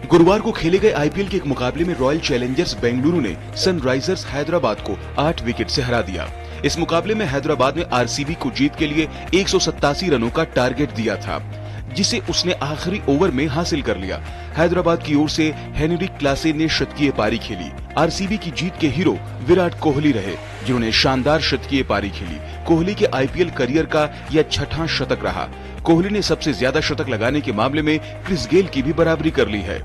गुरुवार को खेले गए IPL के एक मुकाबले में रॉयल चैलेंजर्स बेंगलुरु ने सनराइजर्स हैदराबाद को 8 विकेट से हरा दिया। इस मुकाबले में हैदराबाद ने RCB को जीत के लिए 187 रनों का टारगेट दिया था, जिसे उसने आखिरी ओवर में हासिल कर लिया। हैदराबाद की ओर से हेनरी क्लासे ने शतकीय पारी खेली। RCB की जीत के हीरो विराट कोहली रहे, जिन्होंने शानदार शतकीय पारी खेली। कोहली के IPL करियर का यह 6वां शतक रहा। कोहली ने सबसे ज्यादा शतक लगाने के मामले में क्रिस गेल की भी बराबरी कर ली है।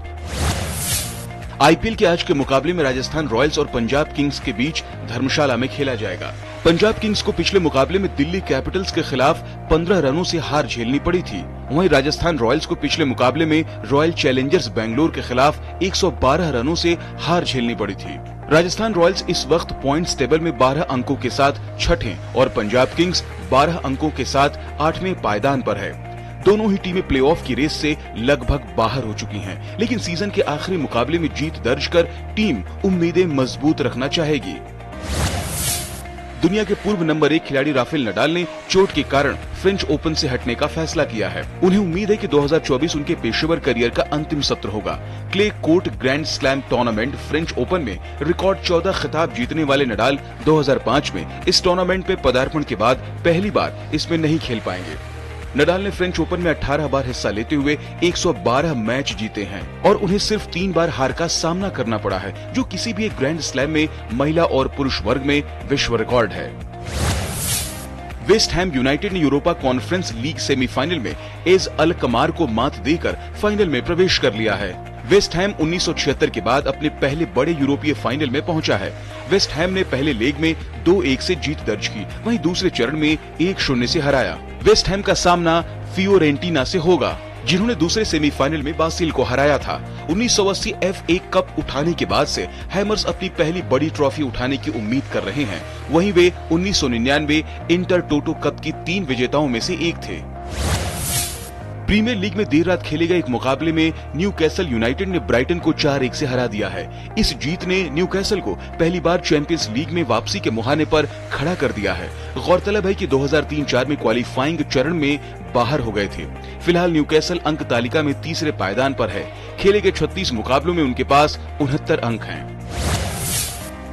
IPL के आज के मुकाबले में राजस्थान रॉयल्स और पंजाब किंग्स के बीच धर्मशाला में खेला जाएगा। पंजाब किंग्स को पिछले मुकाबले में दिल्ली कैपिटल्स के खिलाफ 15 रनों से हार झेलनी पड़ी थी। वहीं राजस्थान रॉयल्स को पिछले मुकाबले में रॉयल चैलेंजर्स बेंगलोर के खिलाफ 112 रनों से हार झेलनी पड़ी थी। राजस्थान रॉयल्स इस वक्त पॉइंट्स टेबल में 12 अंकों के साथ छठे और पंजाब किंग्स 12 अंकों के साथ 8वें पायदान पर है। दोनों ही टीमें प्लेऑफ की रेस से लगभग बाहर हो चुकी हैं, लेकिन सीजन के आखिरी मुकाबले में जीत दर्ज कर टीम उम्मीदें मजबूत रखना चाहेगी। दुनिया के पूर्व नंबर 1 खिलाड़ी राफेल नडाल ने चोट के कारण फ्रेंच ओपन से हटने का फैसला किया है। उन्हें उम्मीद है कि 2024 उनके पेशेवर करियर का अंतिम सत्र होगा। Clay court grand slam tournament French open में रिकॉर्ड 14 खिताब जीतने वाले नडाल 2005 में इस टूर्नामेंट में पदार्पण के बाद पहली बार इसमें नहीं खेल पाएंगे। नडाल ने फ्रेंच ओपन में 18 बार हिस्सा लेते हुए 112 मैच जीते हैं और उन्हें सिर्फ 3 बार हार का सामना करना पड़ा है, जो किसी भी एक ग्रैंड स्लैम में महिला और पुरुष वर्ग में विश्व रिकॉर्ड है। वेस्ट हैम यूनाइटेड ने यूरोपा कॉन्फ्रेंस लीग सेमीफाइनल में एज अल कमार को मात देकर फाइनल में प्रवेश कर लिया है। वेस्ट हैम 1976 के बाद अपने पहले बड़े यूरोपीय फाइनल में पहुंचा है। वेस्ट हैम ने पहले लेग में 2-1 से जीत दर्ज की, वहीं दूसरे चरण में 1-0 से हराया। वेस्ट हैम का सामना फियोरेंटीना से होगा, जिन्होंने दूसरे सेमीफाइनल में बासिल को हराया था। 1980 FA कप उठाने के बाद से हैमर्स अपनी पहली बड़ी ट्रॉफी उठाने की उम्मीद कर रहे हैं। वहीं वे 1999 इंटर टोटो कप की 3 विजेताओं में से एक थे। प्रीमियर लीग में देर रात खेले गए एक मुकाबले में न्यूकैसल यूनाइटेड ने ब्राइटन को 4-1 से हरा दिया है। इस जीत ने न्यूकैसल को पहली बार चैंपियंस लीग में वापसी के मुहाने पर खड़ा कर दिया है। गौरतलब है कि 2003-04 में क्वालिफाइंग चरण में बाहर हो गए थे। फिलहाल न्यूकैसल अंक तालिका में तीसरे पायदान पर है। खेले गए 36 मुकाबलों में उनके पास 69 अंक हैं।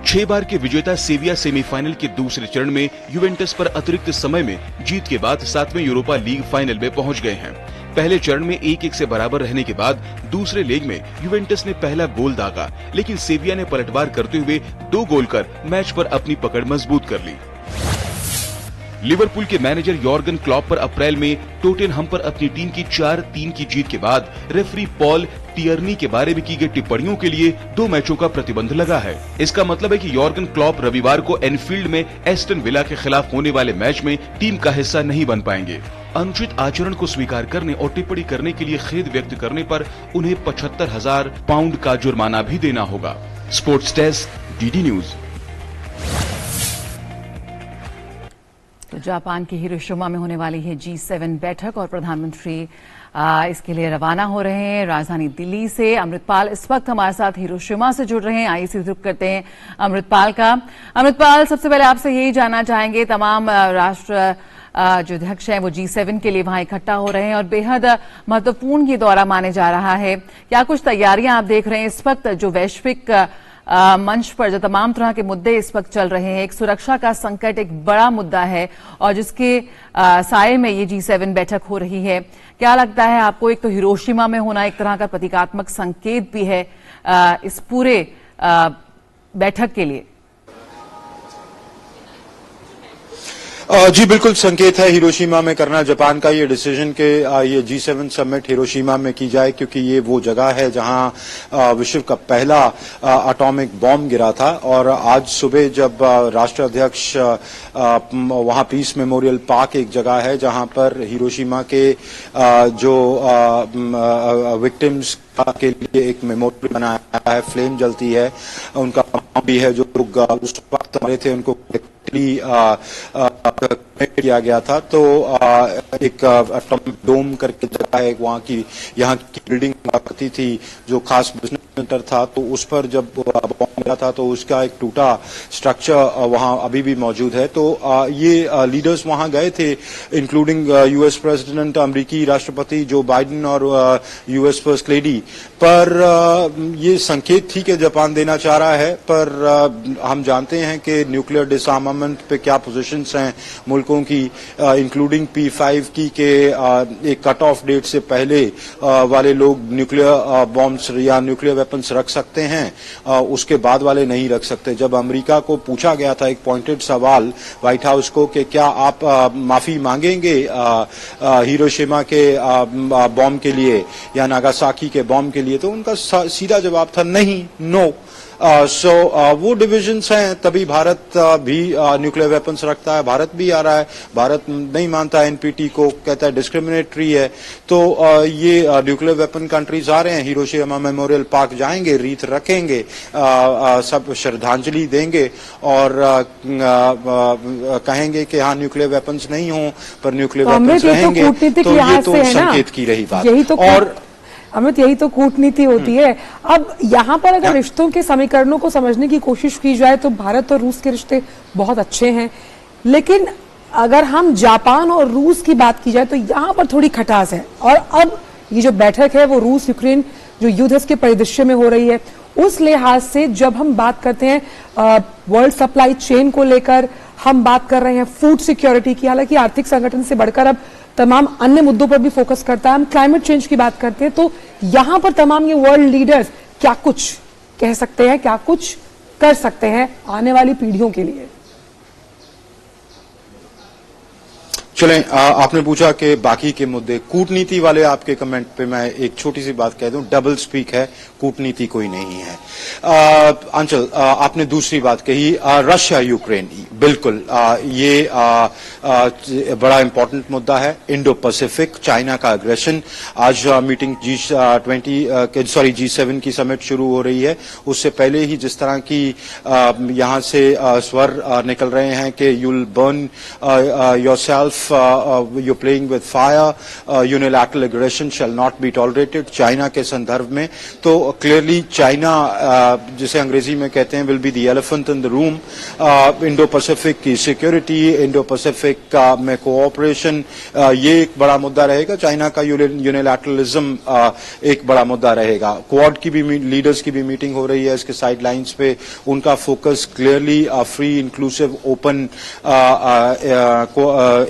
6 बार के विजेता सेविया सेमीफाइनल के दूसरे चरण में यूवेंटस पर अतिरिक्त समय में जीत के बाद 7वें यूरोपा लीग फाइनल में पहुंच गए हैं। पहले चरण में 1-1 से बराबर रहने के बाद दूसरे लेग में यूवेंटस ने पहला गोल दागा, लेकिन सेविया ने पलटवार करते हुए 2 गोल कर मैच पर अपनी पकड़ मजबूत कर ली। लिवरपूल के मैनेजर यॉर्गन क्लॉप पर अप्रैल में टोटेनहम पर अपनी टीम की 4-3 की जीत के बाद रेफरी पॉल टियर्नी के बारे में की गई टिप्पणियों के लिए 2 मैचों का प्रतिबंध लगा है। इसका मतलब है कि यॉर्गन क्लॉप रविवार को एनफील्ड में एस्टन विला के खिलाफ होने वाले मैच में टीम का हिस्सा नहीं बन पाएंगे। अनुचित आचरण को स्वीकार करने और टिप्पणी करने के लिए खेद व्यक्त करने पर उन्हें 75,000 पाउंड का जुर्माना भी देना होगा। Sports desk, DD news. तो जापान के हिरोशिमा में होने वाली है G7 बैठक और प्रधानमंत्री इसके लिए रवाना हो रहे हैं राजधानी दिल्ली से। अमृतपाल इस वक्त हमारे साथ हिरोशिमा से जुड़ रहे हैं। आइए सीधे रुख करते हैं अमृतपाल का। अमृतपाल, सबसे पहले आपसे यही जानना चाहेंगे, तमाम राष्ट्र जो अध्यक्ष हैं वो G7 के लिए वहां इकट्ठा हो रहे हैं और बेहद महत्वपूर्ण ये दौरा माने जा रहा है। क्या कुछ तैयारियां आप देख रहे हैं इस वक्त जो वैश्विक मंच पर जो तमाम तरह के मुद्दे इस वक्त चल रहे हैं? एक सुरक्षा का संकट एक बड़ा मुद्दा है और जिसके साये में ये G7 बैठक हो रही है। क्या लगता है आपको? एक तो हिरोशिमा में होना एक तरह का प्रतीकात्मक संकेत भी है इस पूरे बैठक के लिए। जी बिल्कुल संकेत है हिरोशिमा में करना। जापान का ये डिसीजन कि ये G7 समिट हिरोशिमा में की जाए, क्योंकि ये वो जगह है जहां विश्व का पहला एटॉमिक बॉम्ब गिरा था। और आज सुबह जब राष्ट्राध्यक्ष वहां पीस मेमोरियल पार्क एक जगह है जहां पर हिरोशिमा के जो विक्टिम्स के लिए एक मेमोरियल बनाया है, फ्लेम जलती है, उनका भी है जो उस वक्त मरे थे उनको किया गया था। तो एक एटॉमिक डोम करके जगह है वहां की, यहाँ की बिल्डिंग करती थी जो खास बिजनेस सेंटर था, तो उस पर जब बॉम्ब मिला था तो उसका एक टूटा स्ट्रक्चर वहां अभी भी मौजूद है। तो ये लीडर्स वहां गए थे, इंक्लूडिंग यूएस प्रेसिडेंट, अमेरिकी राष्ट्रपति जो बाइडेन और यूएस फर्स्ट लेडी। पर ये संकेत थी कि जापान देना चाह रहा है, पर हम जानते हैं कि न्यूक्लियर डिसआर्मामेंट पे क्या पोजीशंस हैं मुल्कों की, इंक्लूडिंग P5 की के एक कट ऑफ डेट से पहले वाले लोग न्यूक्लियर बॉम्ब्स या न्यूक्लियर वेपन्स रख सकते हैं, उसके बाद वाले नहीं रख सकते। जब अमेरिका को पूछा गया था एक पॉइंटेड सवाल व्हाइट हाउस को कि क्या आप माफी मांगेंगे हिरोशिमा के बॉम्ब के लिए या नागासाकी के बॉम्ब के लिए, तो उनका सीधा जवाब था नहीं, नो। सो वो डिविजन्स हैं, तभी भारत भी न्यूक्लियर वेपन्स रखता है, भारत भी आ रहा है, भारत नहीं मानता एनपीटी को, कहता है डिस्क्रिमिनेटरी है। तो ये न्यूक्लियर वेपन कंट्रीज आ रहे हैं, हिरोशिमा मेमोरियल पार्क जाएंगे, रीत रखेंगे, सब श्रद्धांजलि देंगे और कहेंगे कि हाँ न्यूक्लियर वेपन्स नहीं हो पर न्यूक्लियर वेपन्स रहेंगे। तो ये तो संकेत की रही बात। यही तो और अमित, यही तो कूटनीति होती है। अब यहाँ पर अगर रिश्तों के समीकरणों को समझने की कोशिश की जाए तो भारत और रूस के रिश्ते बहुत अच्छे हैं, लेकिन अगर हम जापान और रूस की बात की जाए तो यहाँ पर थोड़ी खटास है। और अब ये जो बैठक है वो रूस यूक्रेन जो युद्ध के परिदृश्य में हो रही है, उस लिहाज से जब हम बात करते हैं वर्ल्ड सप्लाई चेन को लेकर, हम बात कर रहे हैं फूड सिक्योरिटी की, हालांकि आर्थिक संगठन से बढ़कर अब तमाम अन्य मुद्दों पर भी फोकस करता है, हम क्लाइमेट चेंज की बात करते हैं, तो यहां पर तमाम ये वर्ल्ड लीडर्स क्या कुछ कह सकते हैं, क्या कुछ कर सकते हैं आने वाली पीढ़ियों के लिए। चलें, आपने पूछा कि बाकी के मुद्दे, कूटनीति वाले आपके कमेंट पे मैं एक छोटी सी बात कह दूं, डबल स्पीक है, कूटनीति कोई नहीं है। अंचल, आपने दूसरी बात कही रशिया यूक्रेन, बिल्कुल ये बड़ा इंपॉर्टेंट मुद्दा है। इंडो पैसिफिक, चाइना का अग्रेशन, आज मीटिंग G7 की समिट शुरू हो रही है, उससे पहले ही जिस तरह की यहां से स्वर निकल रहे हैं कि you'll burn yourself, you're playing with fire, unilateral aggression shall not be tolerated, China के संदर्भ में। तो क्लियरली चाइना जिसे अंग्रेजी में कहते हैं will be the elephant in the room, Indo Pacific की सिक्योरिटी, इंडो पैसिफिक में कोऑपरेशन, ये एक बड़ा मुद्दा रहेगा। चाइना का यूनिलैटरलिज्म एक बड़ा मुद्दा रहेगा। क्वाड की भी लीडर्स की भी मीटिंग हो रही है, इसके साइड लाइन्स पे उनका focus clearly free, inclusive, open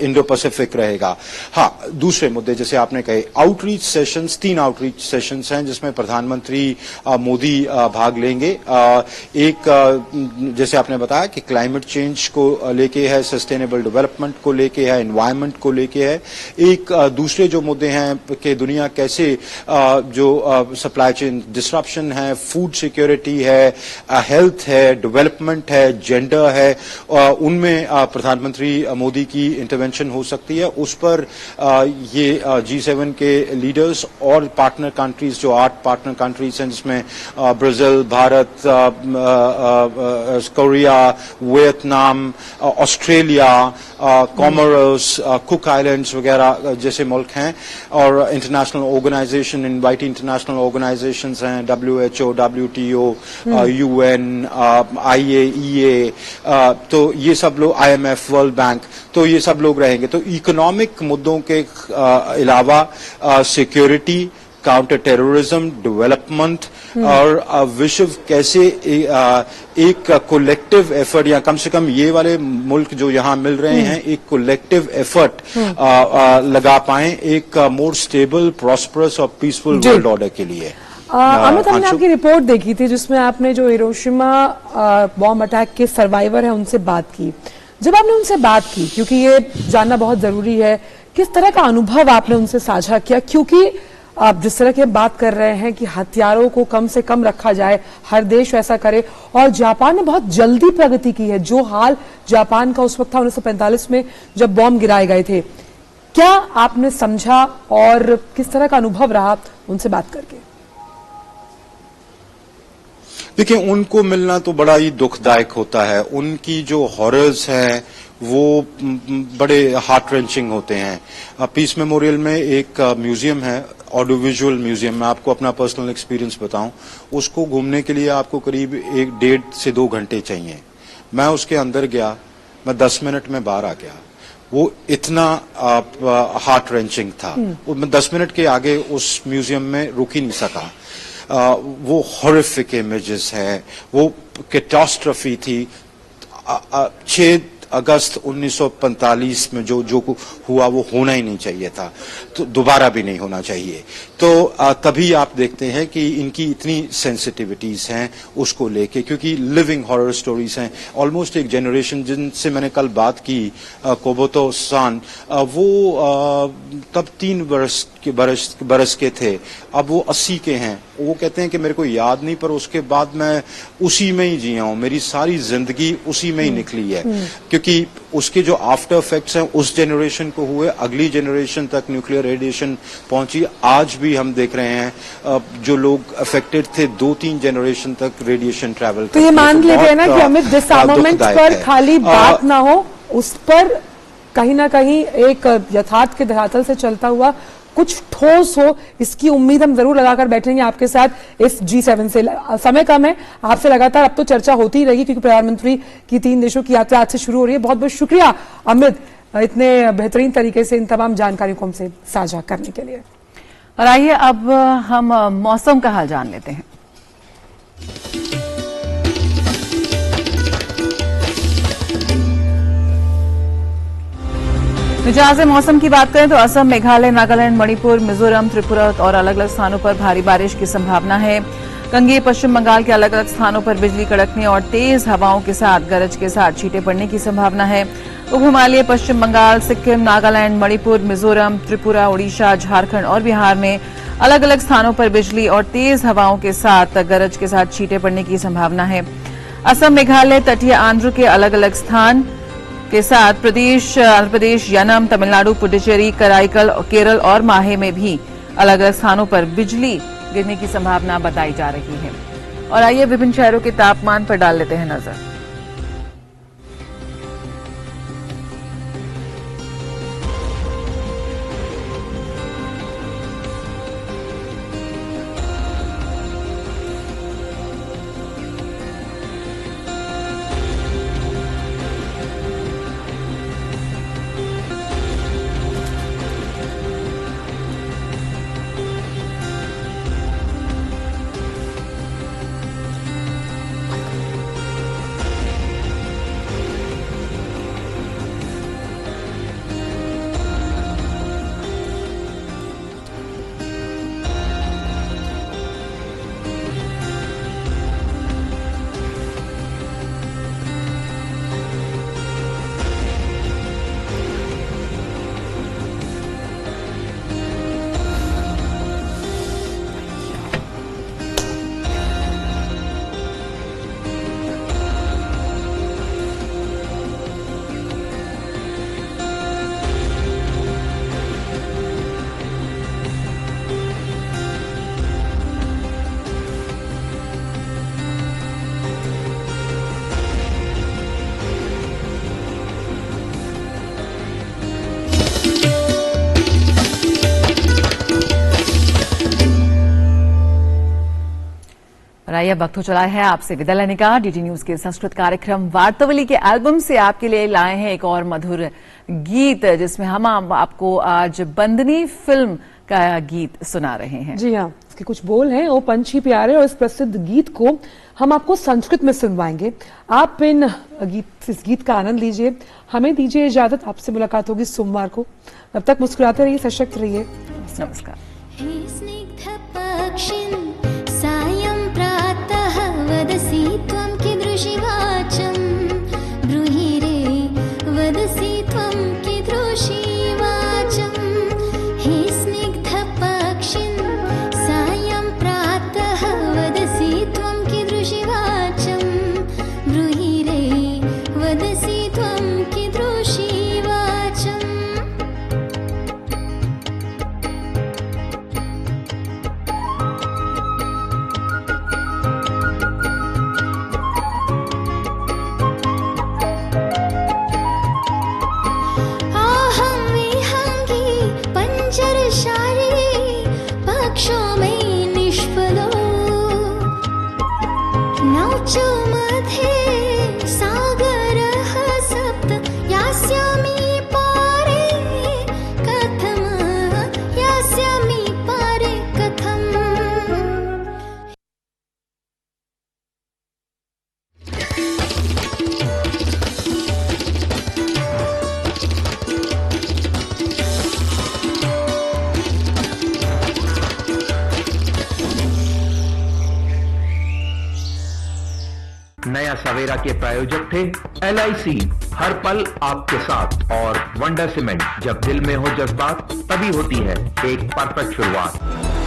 Indo Pacific रहेगा। हाँ, दूसरे मुद्दे जैसे आपने कहे आउटरीच सेशंस, 3 आउटरीच सेशंस हैं जिसमें प्रधानमंत्री मोदी भाग लेंगे। एक जैसे आपने बताया कि क्लाइमेट चेंज को लेके है, सस्टेनेबल डेवलपमेंट को लेके है, एनवायरनमेंट को लेके है। एक दूसरे जो मुद्दे हैं कि दुनिया कैसे जो सप्लाई चेन डिसरप्शन है, फूड सिक्योरिटी है, हेल्थ है, डेवलपमेंट है, जेंडर है, उनमें प्रधानमंत्री मोदी की इंटरवेंशन हो सकती है। उस पर ये G7 के लीडर्स और पार्टनर कंट्रीज, जो 8 पार्टनर कंट्रीज हैं जिसमें Brazil, Bharat, Korea, Vietnam, Australia, Comoros, Cook Islands वगैरह जैसे मुल्क हैं, और international organisation, invite international organisations हैं, WHO, WTO, UN, IAEA, तो ये सब लोग, IMF, वर्ल्ड बैंक, तो ये सब लोग रहेंगे। तो इकोनॉमिक मुद्दों के अलावा सिक्योरिटी, काउंटर टेररिज्म, डेवलपमेंट और विश्व कैसे एक कोलेक्टिव एफर्ट, या कम से कम ये वाले मुल्क जो यहाँ मिल रहे हैं एक कोलेक्टिव एफर्ट लगा पाएं एक मोर स्टेबल, प्रॉस्परस और पीसफुल वर्ल्ड ऑर्डर के लिए। अमित, हमने आपकी रिपोर्ट देखी थी जिसमें आपने जो हिरोशिमा बॉम्ब अटैक के सर्वाइवर हैं उनसे बात की। जब आपने उनसे बात की, क्योंकि ये जानना बहुत जरूरी है, किस तरह का अनुभव आपने उनसे साझा किया, क्योंकि आप जिस तरह की बात कर रहे हैं कि हथियारों को कम से कम रखा जाए, हर देश ऐसा करे, और जापान ने बहुत जल्दी प्रगति की है। जो हाल जापान का उस वक्त था 1945 में जब बॉम्ब गिराए गए थे, क्या आपने समझा और किस तरह का अनुभव रहा उनसे बात करके? देखिए, उनको मिलना तो बड़ा ही दुखदायक होता है। उनकी जो हॉरर्स हैं वो बड़े हार्ट रेंचिंग होते हैं। पीस मेमोरियल में एक म्यूजियम है, ऑडियो विजुअल म्यूजियम। मैं आपको अपना पर्सनल एक्सपीरियंस बताऊं, उसको घूमने के लिए आपको करीब 1.5 से 2 घंटे चाहिए। मैं उसके अंदर गया, मैं 10 मिनट में बाहर आ गया। वो इतना हार्ट रेंचिंग था। मैं 10 मिनट के आगे उस म्यूजियम में रुक ही नहीं सका। वो हॉरिफिक इमेजेस है, वो कैटास्ट्रफी थी। 6 अगस्त 1945 में जो हुआ वो होना ही नहीं चाहिए था, तो दोबारा भी नहीं होना चाहिए। तो तभी आप देखते हैं कि इनकी इतनी सेंसिटिविटीज हैं उसको लेके, क्योंकि लिविंग हॉरर स्टोरीज हैं। ऑलमोस्ट एक जनरेशन जिनसे मैंने कल बात की, कोबोतो सान, वो तब 3 बरस के थे, अब वो 80 के हैं। वो कहते हैं कि मेरे को याद नहीं, पर उसके बाद मैं उसी में ही जिया हूं, मेरी सारी जिंदगी उसी में ही निकली है, क्योंकि उसके जो आफ्टर इफेक्ट्स हैं उस जनरेशन को हुए, अगली जनरेशन तक न्यूक्लियर रेडिएशन पहुंची। आज भी हम देख रहे हैं जो लोग अफेक्टेड थे 2-3 जनरेशन तक रेडिएशन ट्रैवल तो ये मान लेते हैं ना कि अमित डिसआर्मामेंट पर खाली बात ना हो, उस पर कहीं ना कहीं एक यथार्थ के धरातल से चलता हुआ कुछ ठोस हो, इसकी उम्मीद हम जरूर लगाकर बैठेंगे आपके साथ इस G7 से। समय कम है, आपसे लगातार अब तो चर्चा होती ही रहेगी, क्योंकि प्रधानमंत्री की 3 देशों की यात्रा आज से शुरू हो रही है। बहुत बहुत शुक्रिया अमित, इतने बेहतरीन तरीके से इन तमाम जानकारियों को हमसे साझा करने के लिए। और आइए अब हम मौसम का हाल जान लेते हैं। जहां से मौसम की बात करें तो असम, मेघालय, नागालैंड, मणिपुर, मिजोरम, त्रिपुरा और अलग अलग स्थानों पर भारी बारिश की संभावना है। गंगे पश्चिम बंगाल के अलग अलग स्थानों पर बिजली कड़कने और तेज हवाओं के साथ गरज के साथ छींटे पड़ने की संभावना है। उप हिमालय पश्चिम बंगाल, सिक्किम, नागालैंड, मणिपुर, मिजोरम, त्रिपुरा, उड़ीसा, झारखंड और बिहार में अलग अलग स्थानों पर बिजली और तेज हवाओं के साथ गरज के साथ छींटे पड़ने की संभावना है। असम, मेघालय, तटीय आंध्र के अलग अलग स्थान के साथ आंध्र प्रदेश, यनम, तमिलनाडु, पुडुचेरी, कराईकल, केरल और माहे में भी अलग अलग स्थानों पर बिजली गिरने की संभावना बताई जा रही है। और आइए विभिन्न शहरों के तापमान पर डाल लेते हैं नजर। आइए वक्त हो चला है आपसे विदा लेने का। डीडी न्यूज के संस्कृत कार्यक्रम वार्तावली के एल्बम से आपके लिए लाए हैं एक और मधुर गीत, जिसमें हम आपको आज बंदनी फिल्म का गीत सुना रहे हैं। जी हाँ, इसके कुछ बोल हैं, ओ पंछी प्यारे, और इस प्रसिद्ध गीत को हम आपको संस्कृत में सुनवाएंगे। आप इस गीत का आनंद लीजिए, हमें दीजिए इजाजत। आपसे मुलाकात होगी सोमवार को। तब तक मुस्कुराते रहिए, सशक्त रहिए। नमस्कार। वदसि त्वं कीदृशी वाचं ब्रूहि रे, वदसि त्वं कीदृशी वाचं। हे स्निग्धपक्षिन् सायं प्रातः, वदसि त्वं कीदृशी वाचं ब्रूहि रे, वदसि त्वं कीदृशी वाचं। नया सवेरा के प्रायोजक थे LIC, हर पल आपके साथ, और वंडर सीमेंट, जब दिल में हो जज्बात तभी होती है एक परफेक्ट शुरुआत।